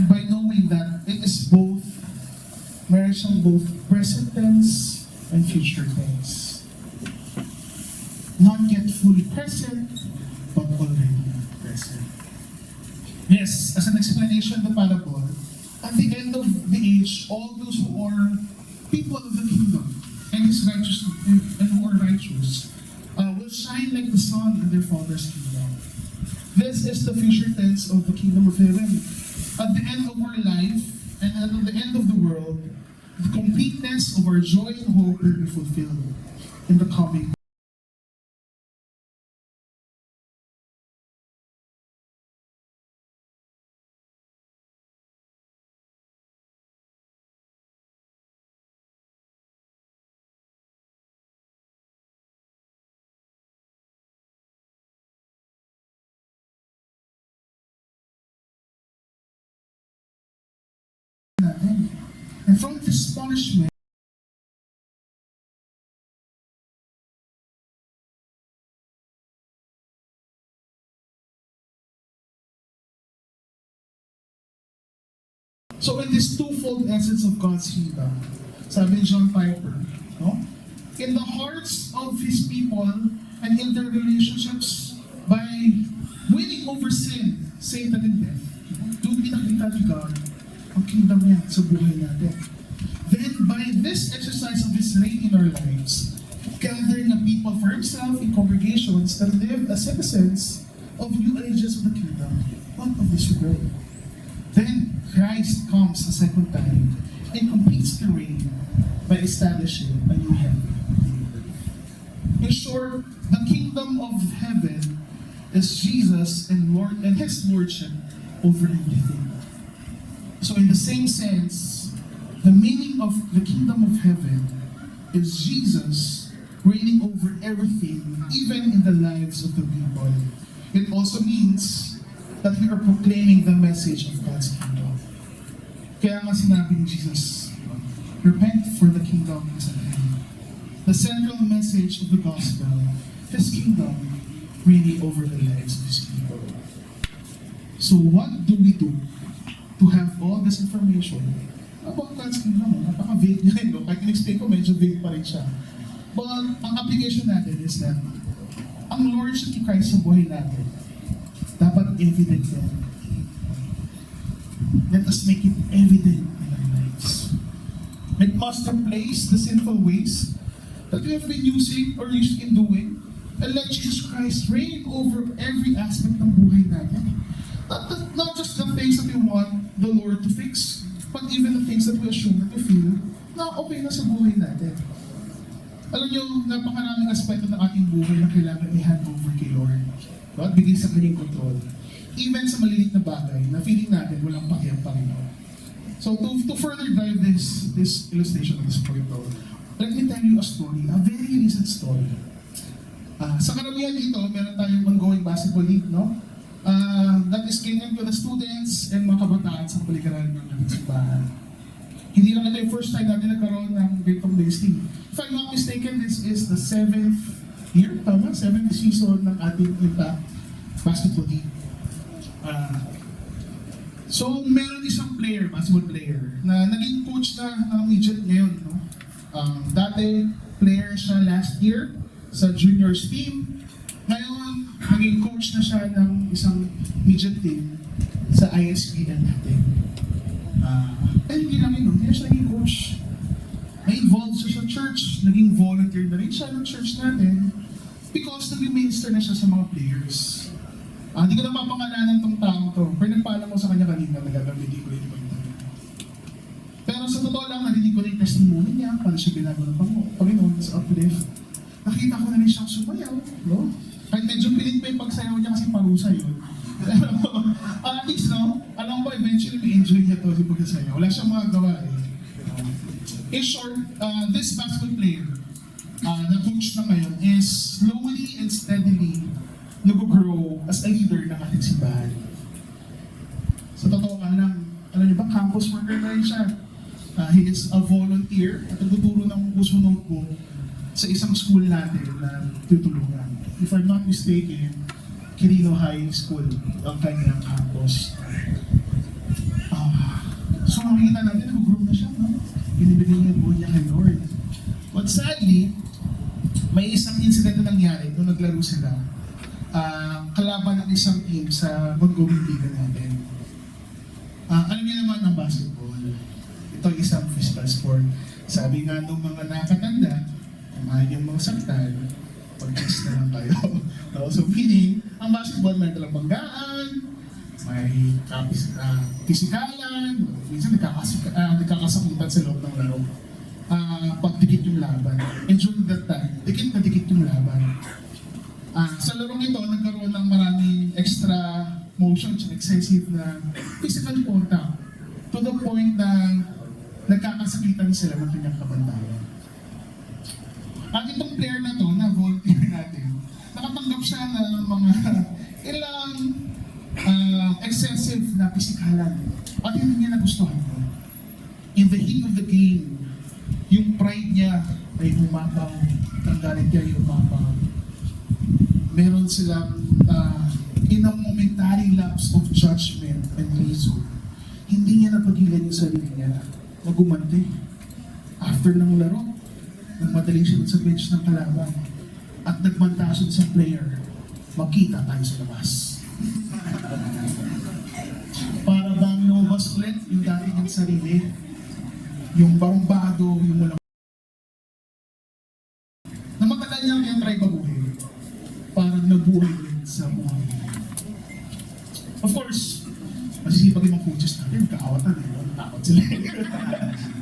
by knowing that it is both, meron siyang both present tense and future tense. Not yet fully present, but already present. Yes, as an explanation of the parable, at the end of the age, all those who are people of the kingdom and His righteous and who are righteous will shine like the sun in their Father's kingdom. This is the future tense of the kingdom of heaven. At the end of our life and at the end of the world, the completeness of our joy and hope will be fulfilled in the coming. And from this punishment, so in this twofold essence of God's kingdom, sabi ni John Piper, no? In the hearts of His people and in their relationships, by winning over sin, Satan, and death, Doon pinakita ni God ang kingdom niya sa buhay natin. Then, by this exercise of His reign in our lives, gathering a people for Himself in congregations that live as citizens of new ages of the kingdom, not of this world. Then, Christ comes a second time and completes the reign by establishing a new heaven. In short, the kingdom of heaven is Jesus and Lord and His lordship over everything. So in the same sense, the meaning of the kingdom of heaven is Jesus reigning over everything, even in the lives of the people. It also means that we are proclaiming the message of God's kingdom. Kaya nga sinabi ni Jesus, repent for the kingdom is at hand. The central message of the gospel, His kingdom reigning over the lives of His people. So what do we do to have all this information about God's kingdom? Napaka-vague niya rin, no? Kahit in-explain ko, medyo vague pa rin siya. But ang application natin is that ang lordship ni Christ sa buhay natin dapat evident yan. Let us make it evident in our lives. It must replace the sinful ways that we have been using or used in doing, and let Jesus Christ reign over every aspect ng buhay natin. Not just the things that we want the Lord to fix, but even the things that we assume that we feel na okay na sa buhay natin. Alam niyo, napakaraming aspeto ng ating buhay na kailangan i-hand over kay Lord. At bigay sa kanyang control. Even sa malilit na bagay na feeling natin walang pakiang Panginoon. So to further drive this illustration of this point, let me tell you a story, a very recent story. Sa karamihan dito, meron tayong ongoing basketball league, no? That is given to the students and mga kabataan sa palikaran ng ating simbahan. Hindi lang ito yung first time natin nagkaroon ng ganitong league. If I'm not mistaken, this is the 7th year, tama? 7th season ng ating Impact Basketball League. So, meron isang player, basketball player, na naging coach na ng midget ngayon. No? Dati, player siya last year sa juniors team. Ngayon, naging coach na siya ng isang midget team sa ISPN natin. Hindi lang yun, hindi siya naging coach. Na-involved siya sa church, naging volunteer na rin siya ng church natin because nag-minister na siya sa mga players. Hindi ko na mapangalanan tong taong to, pero nagpaalam ko sa kanya kanina, nagagamitin ko rin yung pagkakas. Pero sa totoo lang, narinig ko na yung testimony niya, paano siya ginagawa ng Panginoon sa uplift. Nakita ko na rin siyang sumayaw, no? Kahit medyo pilit pa yung pagsayaw niya kasi parusa yun. At least, no? Alam ko, eventually may enjoy niya to yung pagsayaw. Wala siyang magagawa eh. In short, this basketball player na coach na ngayon is slowly and steadily nag-grow as a leader ng ating simbahan. Sa totoo nga lang, alam niyo ba, campus worker na rin siya. He is a volunteer at nagtuturo ng puso notebook sa isang school natin na tutulungan. If I'm not mistaken, Quirino High School ang kanyang campus. So makikita natin, nag-grow na siya, no? Binibigay niya po niya kay Lord. But sadly, may isang incident na nangyari nung naglaro sila. Kalaban ng isang team sa ongoing liga natin. Alam niyo naman ang basketball. Ito ay isang physical sport. Sabi nga nung mga nakatanda, kumain yung mga saktan, pag-kiss na lang kayo. So meaning, ang basketball may talang banggaan, may pisikalan, minsan nagkakasakitan sa loob ng laro. Pagdikit yung laban. And during that time, dikit na dikit yung laban. Sa larong ito, nagkaroon ng maraming extra motions and excessive na physical contact to the point na nagkakasakitan sila ng kanyang kabantayan. At itong player na to, na volunteer natin, nakatanggap siya ng mga ilang excessive na pisikalan. At hindi niya nagustuhan ko. In the heat of the game, yung pride niya ay umapaw, ang galit niya ay umapaw. Meron silang in a momentary lapse of judgment and reason, hindi niya napagilan yung sarili niya na gumante. After ng laro, nagmadali siya sa bench ng kalaban at nagmanta siya sa player, magkita tayo sa labas. bumalik yung dati niyang sarili. Yung barumbado, yung walang... Namatagal niya yung try baguhin. Parang nabuhay din sa buhay. Of course, masisipag yung mga coaches natin, kaawatan eh. Takot sila.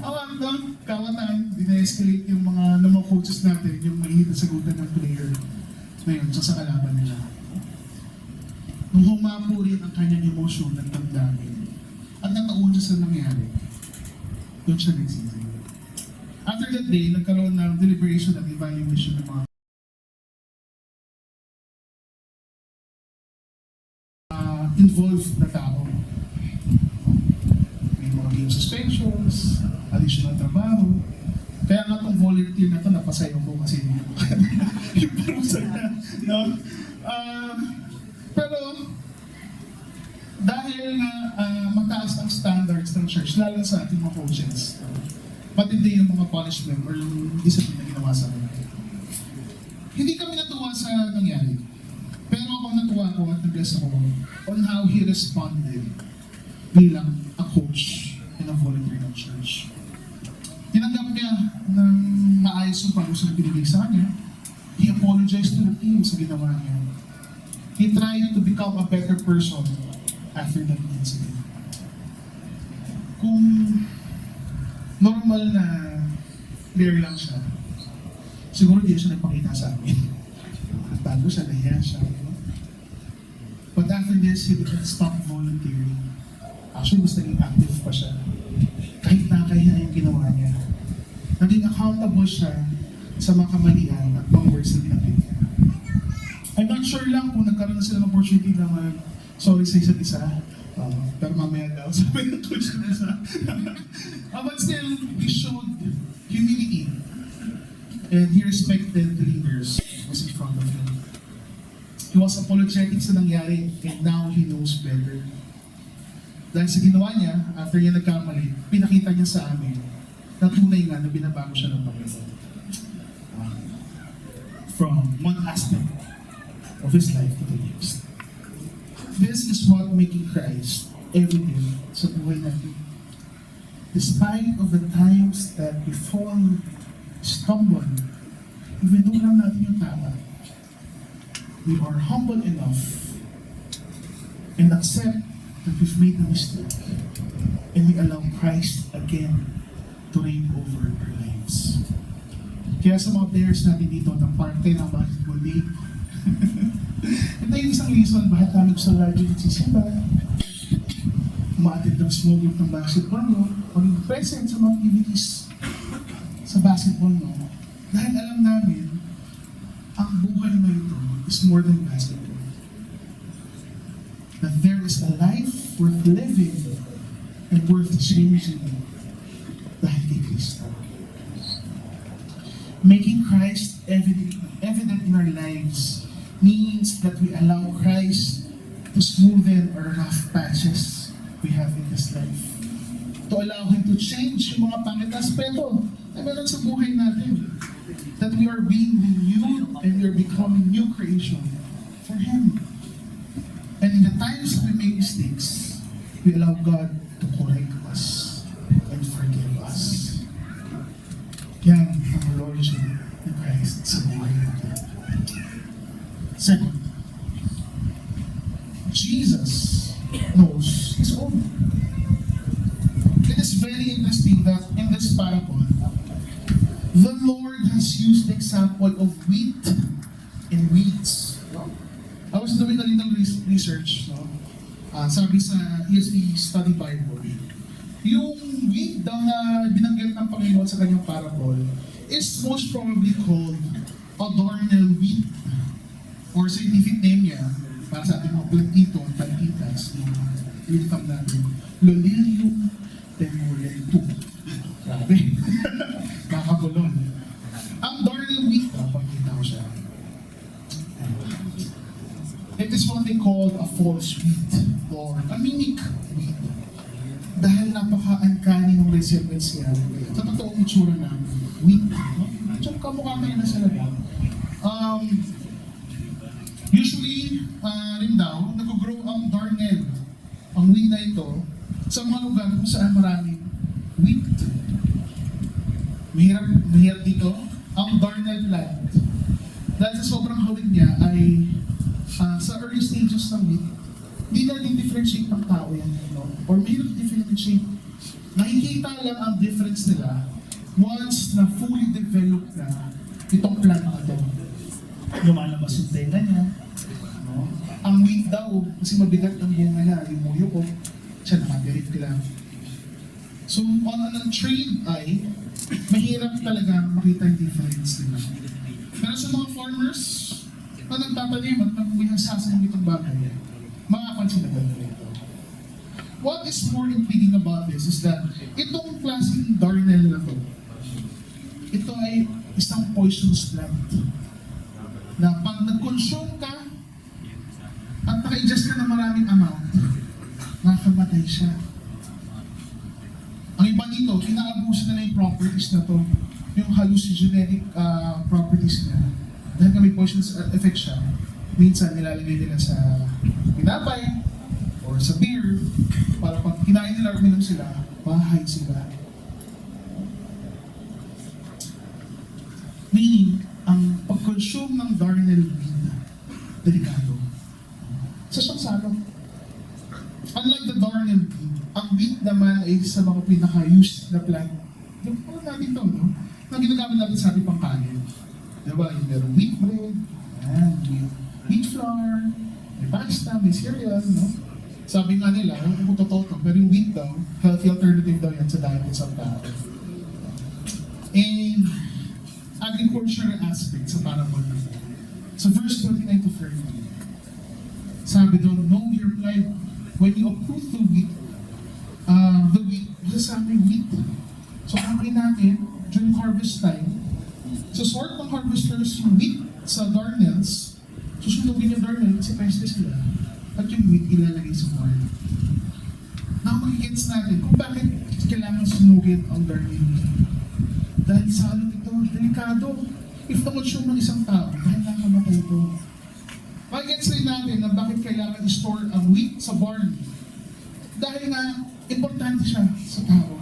Awag doon, kaawatan, dina-escalate yung mga coaches natin, yung mahihit na sagutan ng player ngayon sa kalaban nila. Nung humapo rin ang kanyang emosyon at damdamin at natauhan siya sa nangyari, doon siya nagsisi. After that day, nagkaroon ng deliberation at evaluation ng mga involved na tao. May mga game suspensions, additional trabaho. Kaya nga itong volunteer na ito, napasayo ko kasi yung parusa na. No? Pero, dahil nga mataas ang standards ng church, lalo sa ating mga coaches, matindi yung mga punishment or yung discipline na ginawa sa akin. Hindi kami natuwa sa nangyari. Pero ako natuwa ko at nag-bless ako on how he responded bilang a coach in a volunteer ng church. Tinanggap niya ng maayos yung palusang binigay sa kanya. He apologized to the team sa ginawa niya. He tried to become a better person after that incident. Kung normal na player lang siya, siguro hindi siya nagpakita sa amin. Bago siya, nahiya siya. But after this, he didn't stop volunteering. Actually, mas naging active pa siya. Kahit nakahiya yung ginawa niya. Naging accountable siya sa mga kamalian at mga words na binanggit niya. I'm not sure lang kung nagkaroon na sila ng opportunity na sorry sa isa't isa. Pero mamaya daw, sabi ng coach na isa. But still, he showed humility. And he respected the leaders who was in front of him. He was apologetic sa nangyari and now he knows better. Dahil sa ginawa niya, after niya nagkamali, pinakita niya sa amin na tunay nga na binabago siya ng Panginoon. From one aspect of his life to the next. This is what making Christ everything sa buhay natin. Despite of the times that we fall, stumble, even though alam natin yung tama, we are humble enough and accept that we've made a mistake and we allow Christ again to reign over our lives. Kaya sa mga players natin dito ng parte ng basketball league, ito yung isang reason bakit kami gusto lagi nagsisimba, umaatid ng small group ng basketball, no? Maging present sa mga activities sa basketball, no? Dahil alam namin, ang buhay na ito is more than basketball. That there is a life worth living and worth changing dahil kay Kristo. Making Christ evident in our lives means that we allow Christ to smoothen our rough patches we have in this life. To allow Him to change yung mga pangit aspeto na meron sa buhay natin. That we are being renewed and we are becoming new creation for Him. And in the times we make mistakes, we allow God to correct us and forgive us. Yan ang relationship ni Christ sa buhay natin. Second, Jesus knows His own. It is very interesting that in this parable, the Lord has used the example of wheat and weeds. I was doing a little research. No? Sabi sa ESV Study Bible, yung wheat daw na binanggit ng Panginoon sa kanyang parable is most probably called adornal wheat. Or scientific name niya, para sa ating mga plantito, plantitas, yung wheat natin, Lolium temulentum. Grabe. Kakabulon. Ang darnel wheat, pagkita ko siya. It is what they call a false wheat or a mimic wheat. Dahil napaka-uncanny ng resemblance niya sa totoong itsura ng wheat. Medyo kamukha kayo na sa labang. Usually, rin daw, nag-grow ang darnel, ang wheat na ito, sa mga lugar kung saan maraming wheat. Mahirap dito ang darnel plant. Dahil sa sobrang hawig niya ay sa early stages ng wheat, hindi natin differentiate ng tao yan. Or mahirap differentiate. Nakikita lang ang difference nila once na fully developed na itong plant na ito. Lumalabas yung tenga niya. Ang wheat daw, kasi mabigat ang bunga niya, yung muyo ko, siya nakadirit lang. So, on ang trained eye, mahirap talaga makita yung difference nila. Pero sa mga farmers na nagtatanim at nagbuhasasan ng itong bagay, makapansin na talaga ito. What is more intriguing about this is that itong klaseng darnel na to, ito ay isang poisonous plant na pag nag-consume ka at naka-adjust ka ng maraming amount, nakakamatay siya. Ang iba dito, inaabuso na yung properties na to, yung hallucinogenic properties niya. Dahil nga may poisonous effect siya, minsan nilalagay nila sa pinapay or sa beer para pag kinain nila or minom sila, mahay sila. Meaning, ang pag-consume ng darnel weed, delikado. Sa siyang salong. Unlike the darnel weed, ang wheat naman ay sa mga pinaka-used na plant. Yung pala natin ito, no? Na ginagamit natin sa ating pangkain. Diba? Yung merong wheat bread, wheat flour, may pasta, may cereal, no? Sabi nga nila, kung totoo to, pero yung wheat daw, healthy alternative daw yan sa diet ng isang tao. And agricultural aspect sa parable na ito. So verse 29 to 30, sabi doon, know your plight when you uproot the wheat, masasama yung wheat. So kami natin, during harvest time, so sort ng harvesters yung wheat sa darnels, susunugin yung darnel kasi peste sila, at yung wheat ilalagay sa barn. Now magigets natin kung bakit kailangan sunugin ang darnel. Dahil sa alot ito, delikado. If na-consume ng isang tao, dahil nakamatay ito. Magigets rin natin na bakit kailangan i-store ang wheat sa barn. Dahil nga, importante siya sa tao.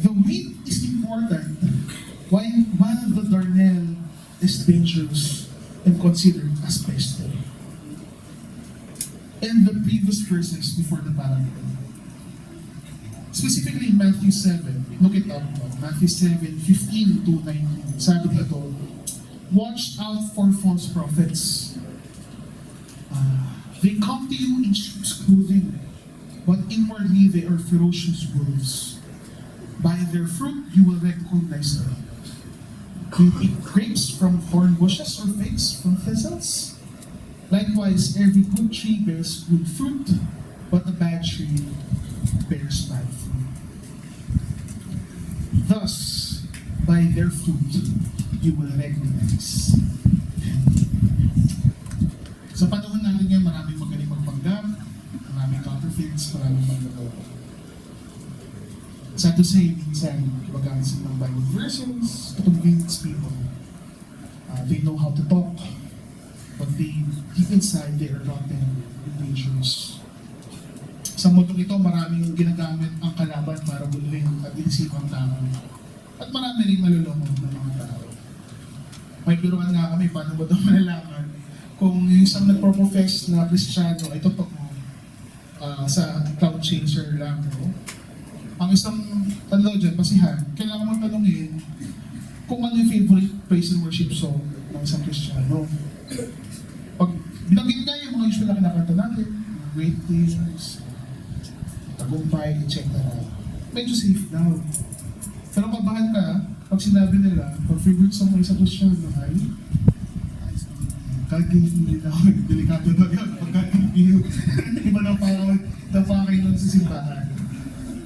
The wheat is important while the darnel is dangerous and considered as pest. In the previous verses before the parable. Specifically in Matthew 7, look it up, Matthew 7:15 to 19. Sabi dito, watch out for false prophets. They come to you in sheep's clothing, but inwardly they are ferocious wolves. By their fruit you will recognize them. Do you eat grapes from thorn bushes or figs from thistles? Likewise, every good tree bears good fruit, but a bad tree bears bad fruit. Thus, by their fruit you will recognize. Sa panahon natin ngayon, maraming magaling magpanggap, maraming counterfeits, maraming manggagawa. Sad to say, minsan, gumagamit sila ng Bible verses to convince people. They know how to talk, but deep inside, they are rotten and dangerous. Sa mundong ito, maraming ginagamit ang kalaban para buluhin at inisipang tao. At marami rin malulunod ng mga tao. May biruan nga kami, paano ba daw malalaman kung yung isang nagpo-profess na Kristiyano ay totoo sa cloud chaser lang. No? Ang isang tanda dyan, pasihan, kailangan mong tanongin kung ano yung favorite praise and worship song ng isang Kristiyano. Pag binanggit nga yung mga usual na kinakanta natin, great things, tagumpay, etc. Medyo safe daw. Pero kabahan ka, pag sinabi nila, pag favorite song ng isang Kristiyano ay God gave me now, delikado na yun. Pag God gave me, iba na parang napakay nun sa simbahan.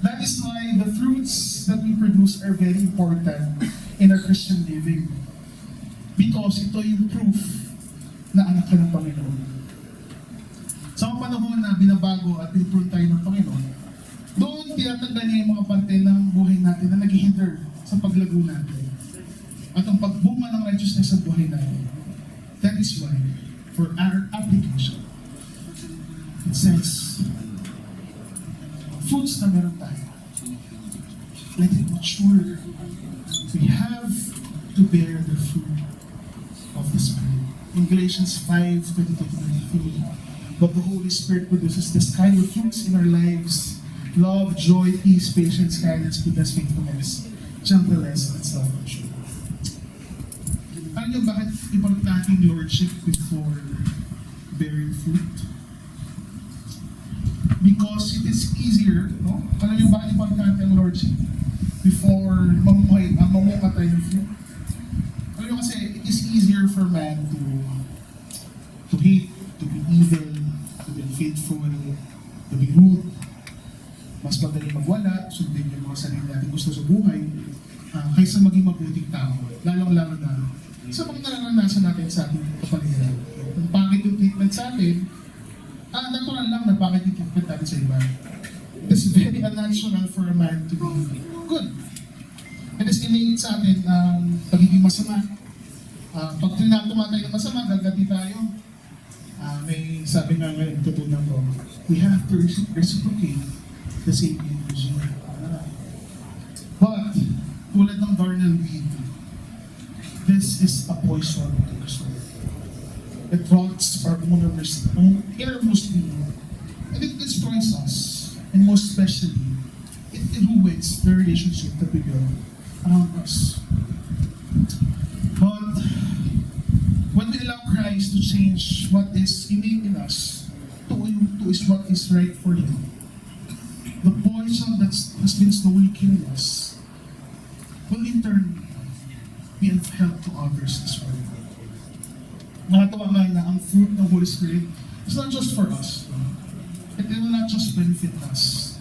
That is why the fruits that we produce are very important in our Christian living. Because ito yung proof na anak ka ng Panginoon. Sa mga panahon na binabago at pinipurun tayo ng Panginoon, doon tinatanda niya yung mga parte ng buhay natin na nag-hinder sa paglago natin. At ang pagbunga ng righteousness sa buhay natin. That is why, for our application, it says, fruits na meron tayo. Let it mature. We have to bear the fruit of the Spirit. In Galatians 5:22-23, but the Holy Spirit produces this kind of fruits in our lives: love, joy, peace, patience, kindness, goodness, faithfulness, gentleness, and self-control. Alam niyo bakit importante yung Lordship before bearing fruit? Because it is easier, no? Alam niyo bakit importante ang Lordship before mamumatay ng fruit? Alam niyo kasi it is easier for man to hate, to be evil, to be unfaithful, to be rude. Mas madaling magwala, sundin yung mga sarili natin gusto sa buhay, kaysa maging mabuting tao. Lalong-lalo na sa mga naranasan natin sa ating kapaligiran. Kung pangit yung treatment sa atin, natural lang na pangit yung treatment natin sa iba. It is very unnatural for a man to be good. It is innate sa atin ang pagiging masama. Pag tumatay ng masama, gagati tayo. May sabi nga ngayon, tutunan ko, we have to reciprocate the same energy. But, tulad ng darnel weed, this is a poison to the soul. It rots our innermost being, and it destroys us. And most especially, it ruins the relationship that we build around us. But when we allow Christ to change what is innate in us to is what is right for Him, the poison that has been slowly killing us will in turn be of help to others as well. Nakatawa nga na ang fruit ng Holy Spirit is not just for us. It will not just benefit us,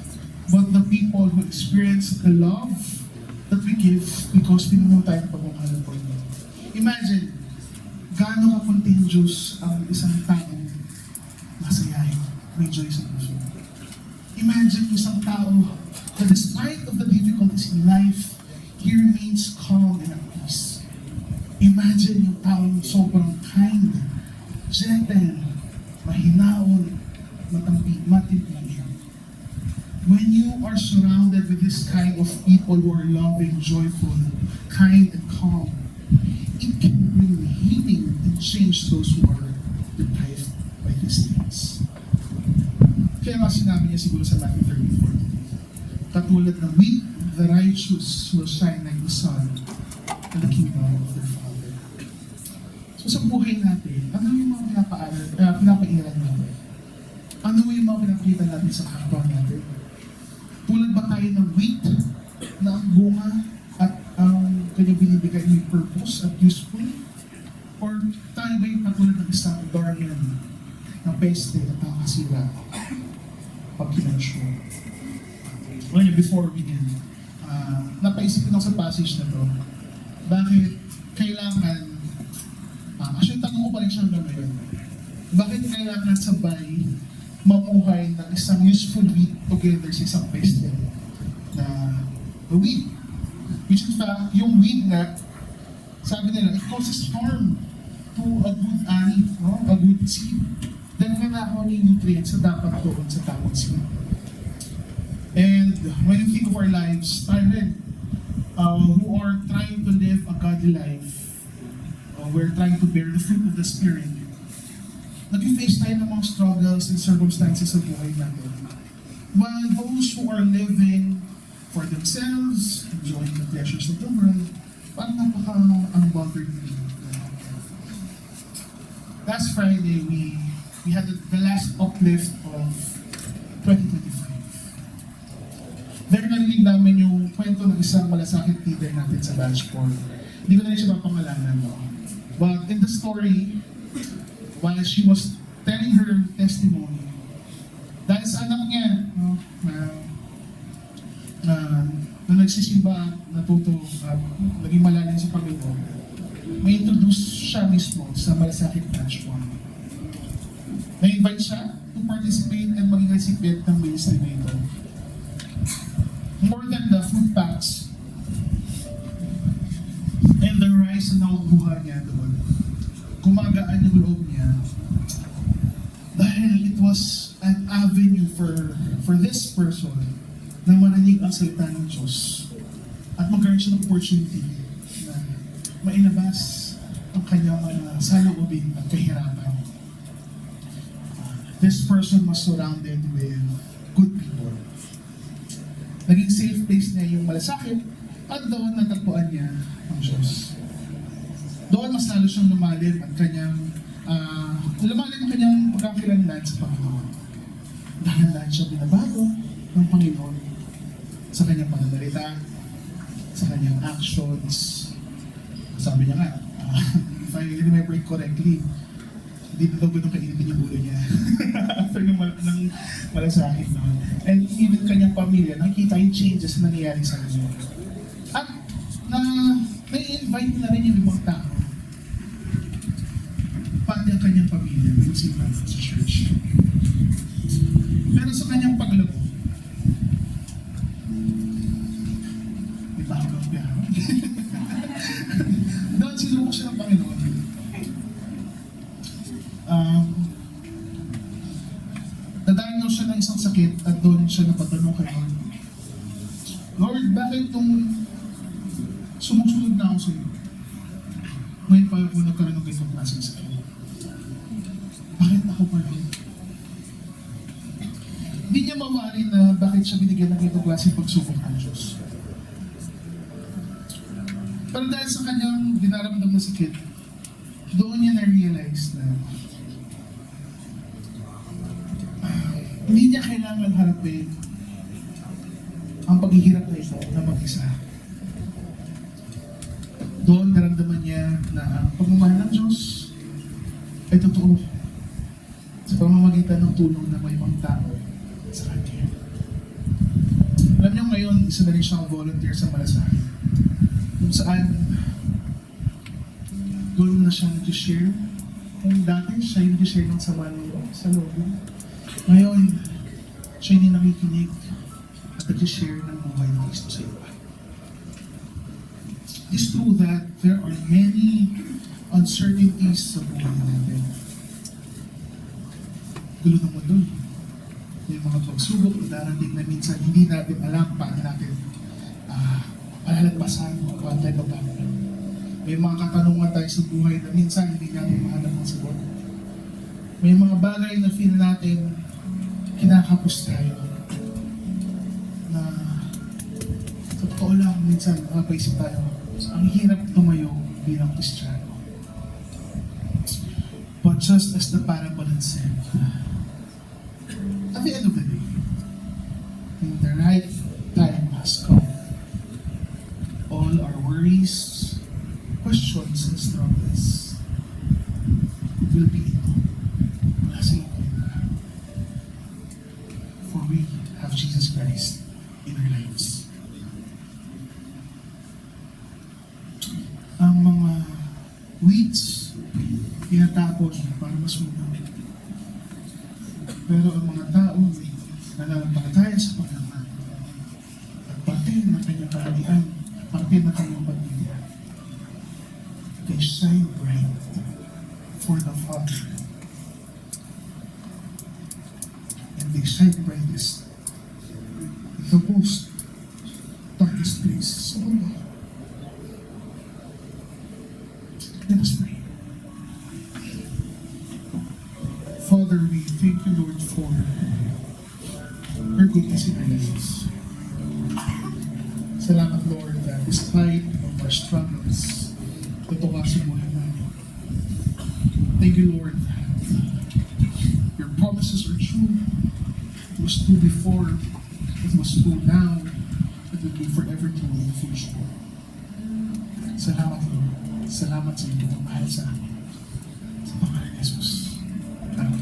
but the people who experience the love that we give because pinuno tayo ng pagmamahal po niya. Imagine, gaano ka-contagious ang isang taong masayahin, may joy sa puso. Imagine isang tao that despite of the difficulties in life, he remains calm and at peace. Imagine yung taong sobrang kind, gentle, mahinaon, matipid. When you are surrounded with this kind of people who are loving, joyful, kind, and calm, it can bring healing and change those who are deprived by these things. Kaya nga sinabi niya siguro sa Matthew 34, katulad ng wheat, the righteous will shine like the sun in the kingdom of their Father. So sa buhay natin, ano yung mga pinapairan natin? Ano yung mga pinapakita natin sa kapwa natin? Tulad ba tayo ng wheat na ang bunga at ang kanyang binibigay may purpose at useful? Or tayo ba yung katulad ng isang dargan na peste at nakakasira pag kinansyo? Well, before we begin, napaisip ko lang sa passage na to, bakit kailangan, actually tanong ko pa rin siya hanggang ngayon, bakit kailangan sabay mamuhay ng isang useful wheat together sa isang peste na wheat? Which in fact, yung wheat nga, sabi nila, it causes harm to a good ani, no? A good seed. Dahil nanakaw niya yung nutrients na dapat doon sa tamang seed. And when you think of our lives, tayo rin, who are trying to live a godly life, we're trying to bear the fruit of the Spirit, nag-face tayo ng mga struggles and circumstances sa buhay natin. While those who are living for themselves, enjoying the pleasures of the world, parang napaka-unbothered nila. Last Friday, we had the last uplift of 2025. There narinig namin yung kwento ng isang malasakit leader natin sa batch 4. Hindi ko na rin siya mapangalanan. No? But in the story, while she was telling her testimony, dahil sa anak niya, no, na nagsisimba, natuto, naging malalim sa Panginoon, may introduce siya mismo sa malasakit batch 1. Na-invite siya to participate and maging recipient ng ministry na ito. More than the food packs and the rice na nakukuha niya doon, kumagaan yung loob niya dahil it was an avenue for this person na marinig ang salita ng Diyos at magkaroon siya ng opportunity na mailabas ang kanyang mga saloobin at kahirapan. This person was surrounded with good people. Naging safe place niya yung malasakit at doon natagpuan niya ang Diyos. Doon mas lalo siyang lumalim at lumalim ang kanyang pagkakilanlan sa Panginoon. Dahan-dahan siya binabago ng Panginoon sa kanyang pananalita, sa kanyang actions. Sabi niya nga, if I remember it correctly, hindi na daw ganun kainitin yung ulo niya. After ng malasakit noon. And even kanyang pamilya, nakikita yung changes na nangyayari sa kanya. At na-invite na rin yung ibang tao. Pati ang kanyang pamilya, sipan sa church. Pero sa kanyang paglago, may background niya. Doon sinuko siya ng Panginoon. Na-diagnose siya ng isang sakit at doon siya napatanong kay Lord, Lord, bakit itong sumusunod na ako sa iyo? Ngayon pa ako nagkaroon ng ganitong klaseng sakit. Bakit ako pa rin? Hindi niya mawari na bakit siya binigyan ng ganitong klaseng pagsubok ng Diyos. Pero dahil sa kanyang dinaramdam na sakit, doon niya na-realize na hindi niya kailangan harapin ang paghihirap na ito na mag-isa. Doon naramdaman niya na ang pagmamahal ng Diyos ay totoo sa pamamagitan ng tulong ng may ibang tao sa Kanya. Alam niyo ngayon, isa na rin siyang volunteer sa Malasakit. Kung saan doon na siya nag-share. Kung dati siya yung nag-share ng sama sa loob. Ngayon, siya yung nakikinig at nag-share ng buhay ng Kristo sa iba. It's true that there are many uncertainties sa buhay natin. Gulo ng mundo. May mga pagsubok na darating na minsan hindi natin alam paano natin palalagpasan o paano tayo magpapalan. May mga katanungan tayo sa buhay na minsan hindi natin mahanap ng sagot. May mga bagay na feel natin kinakapos tayo na sa totoo lang minsan makapaisip tayo ang hirap tumayo bilang Kristiyano. But just as the parable had said, at the end of the day, when the right time has come, all our worries, questions, and struggles will be wala silang kwenta. For we have Jesus Christ in our lives. Ang mga weeds, tinatapon para masunog. Pero ang mga tao ay nananampalataya sa Panginoon at parte ng kanyang kaharian, parte ng kanyang pamilya. They shine bright for the Father. And they shine brightest in the most darkest place sa mundo. Let us pray. Father, we thank you, Lord, for your goodness in our lives. Salamat, Lord, that despite of our struggles, tutukasin mo naman. Thank you, Lord, that your promises are true. It was true before, it was true now, it will be forever true in the future. Salamat, Lord. Salamat sa iyong pagmamahal sa amin. Sa pangalan ni Jesus. Amen.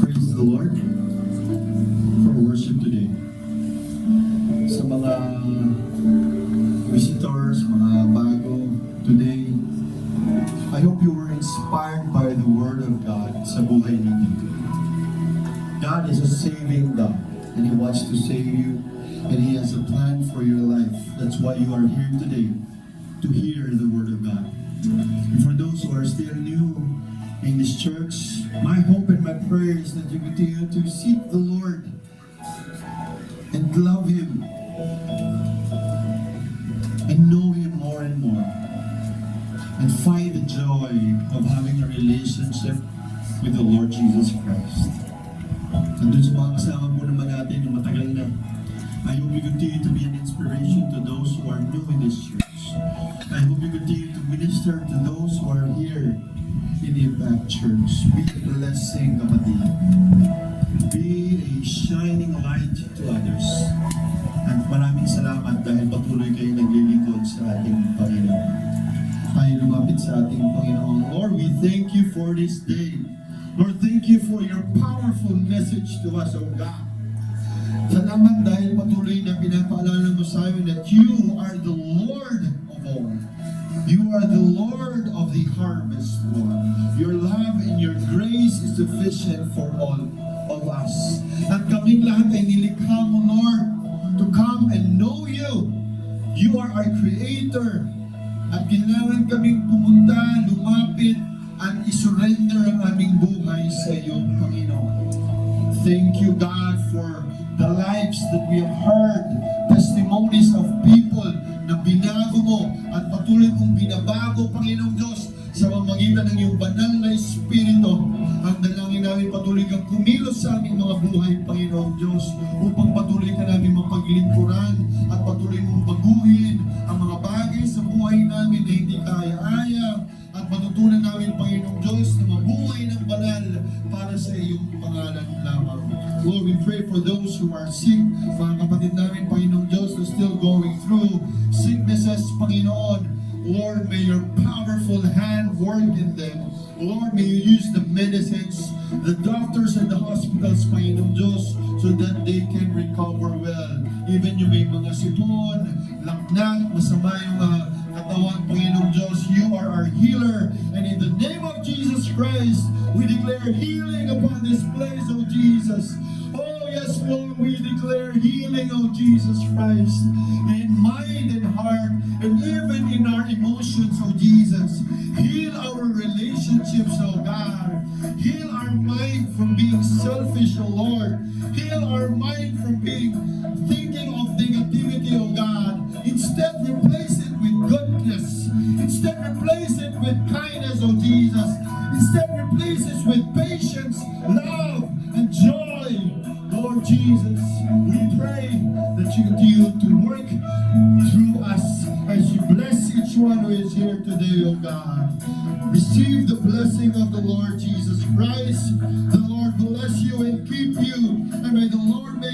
Praise the Lord for worship today. Sa mga visitors, mga bago today, I hope you were inspired by the Word of God sa buhay ninyo. God God is a saving God, and He wants to save you, and He has a plan for your life. That's why you are here today, to hear the Word of God. And for those who are still new in this church, my hope and my prayer is that you continue to seek the Lord and love Him and know Him more and more, and find the joy of having a relationship with the Lord Jesus Christ. And dun sa mga kasama po naman natin yung matagal na, I hope you continue to be an inspiration to those who are new in this church. I hope you continue to minister to those who are here in Impact Church. Be a blessing, kapatid. Be a shining light to others. At maraming salamat dahil patuloy kayo naglilingkod sa ating Panginoon. Tayo lumapit sa ating Panginoon. Lord, we thank you for this day. Lord, thank you for your powerful message to us, O God. Salamat dahil patuloy na pinapaalala mo sa amin that you are the Lord of all. You are the Lord of the harvest, Lord. Your love and your grace is sufficient for all of us. At kaming lahat ay nilikha mo, Lord, to come and know you. You are our Creator. At kailangan kaming pumunta, lumapit, at isurrender ang aming buhay sa iyo, Panginoon. Thank you, God, for the lives that we have heard, testimonies of people na binago mo at patuloy mong binabago, Panginoong Diyos, sa pamamagitan ng iyong banal na Espiritu. Ang dalangin namin patuloy kang kumilos sa aming mga buhay, Panginoong Diyos, upang patuloy ka namin mapaglingkuran at patuloy mong baguhin ang mga bagay sa buhay namin na hindi kaya-aya, at matutunan namin, Panginoong Diyos, na mabuhay ng banal para sa iyong pangalan lamang. Lord, we pray for those who are sick, mga kapatid namin, Panginoong Diyos, who are still going through sicknesses, Panginoon. Lord, may your powerful hand work in them. Lord, may you use the medicines, the doctors and the hospitals, Panginoong Diyos, so that they can recover well. Even yung may mga sipon, laknat, masama yung mga katawan, Panginoong Diyos, you are our healer. And in the name of Jesus Christ, we declare healing upon this place, oh Jesus. Oh yes, Lord, we declare healing, oh Jesus Christ, in mind and heart, and even in our emotions, oh Jesus. Heal our relationships, oh God. Heal our mind from being selfish, oh Lord. Heal our mind from being thinking of negativity, oh God. Instead, replace it with goodness. Instead, replace it with kindness, oh Jesus. Instead, replace it with patience, love, and joy, Lord Jesus. We pray that you continue to work through us as you bless each one who is here today, oh God. Receive the blessing of the Lord Jesus Christ. The Lord bless you and keep you, and may the Lord make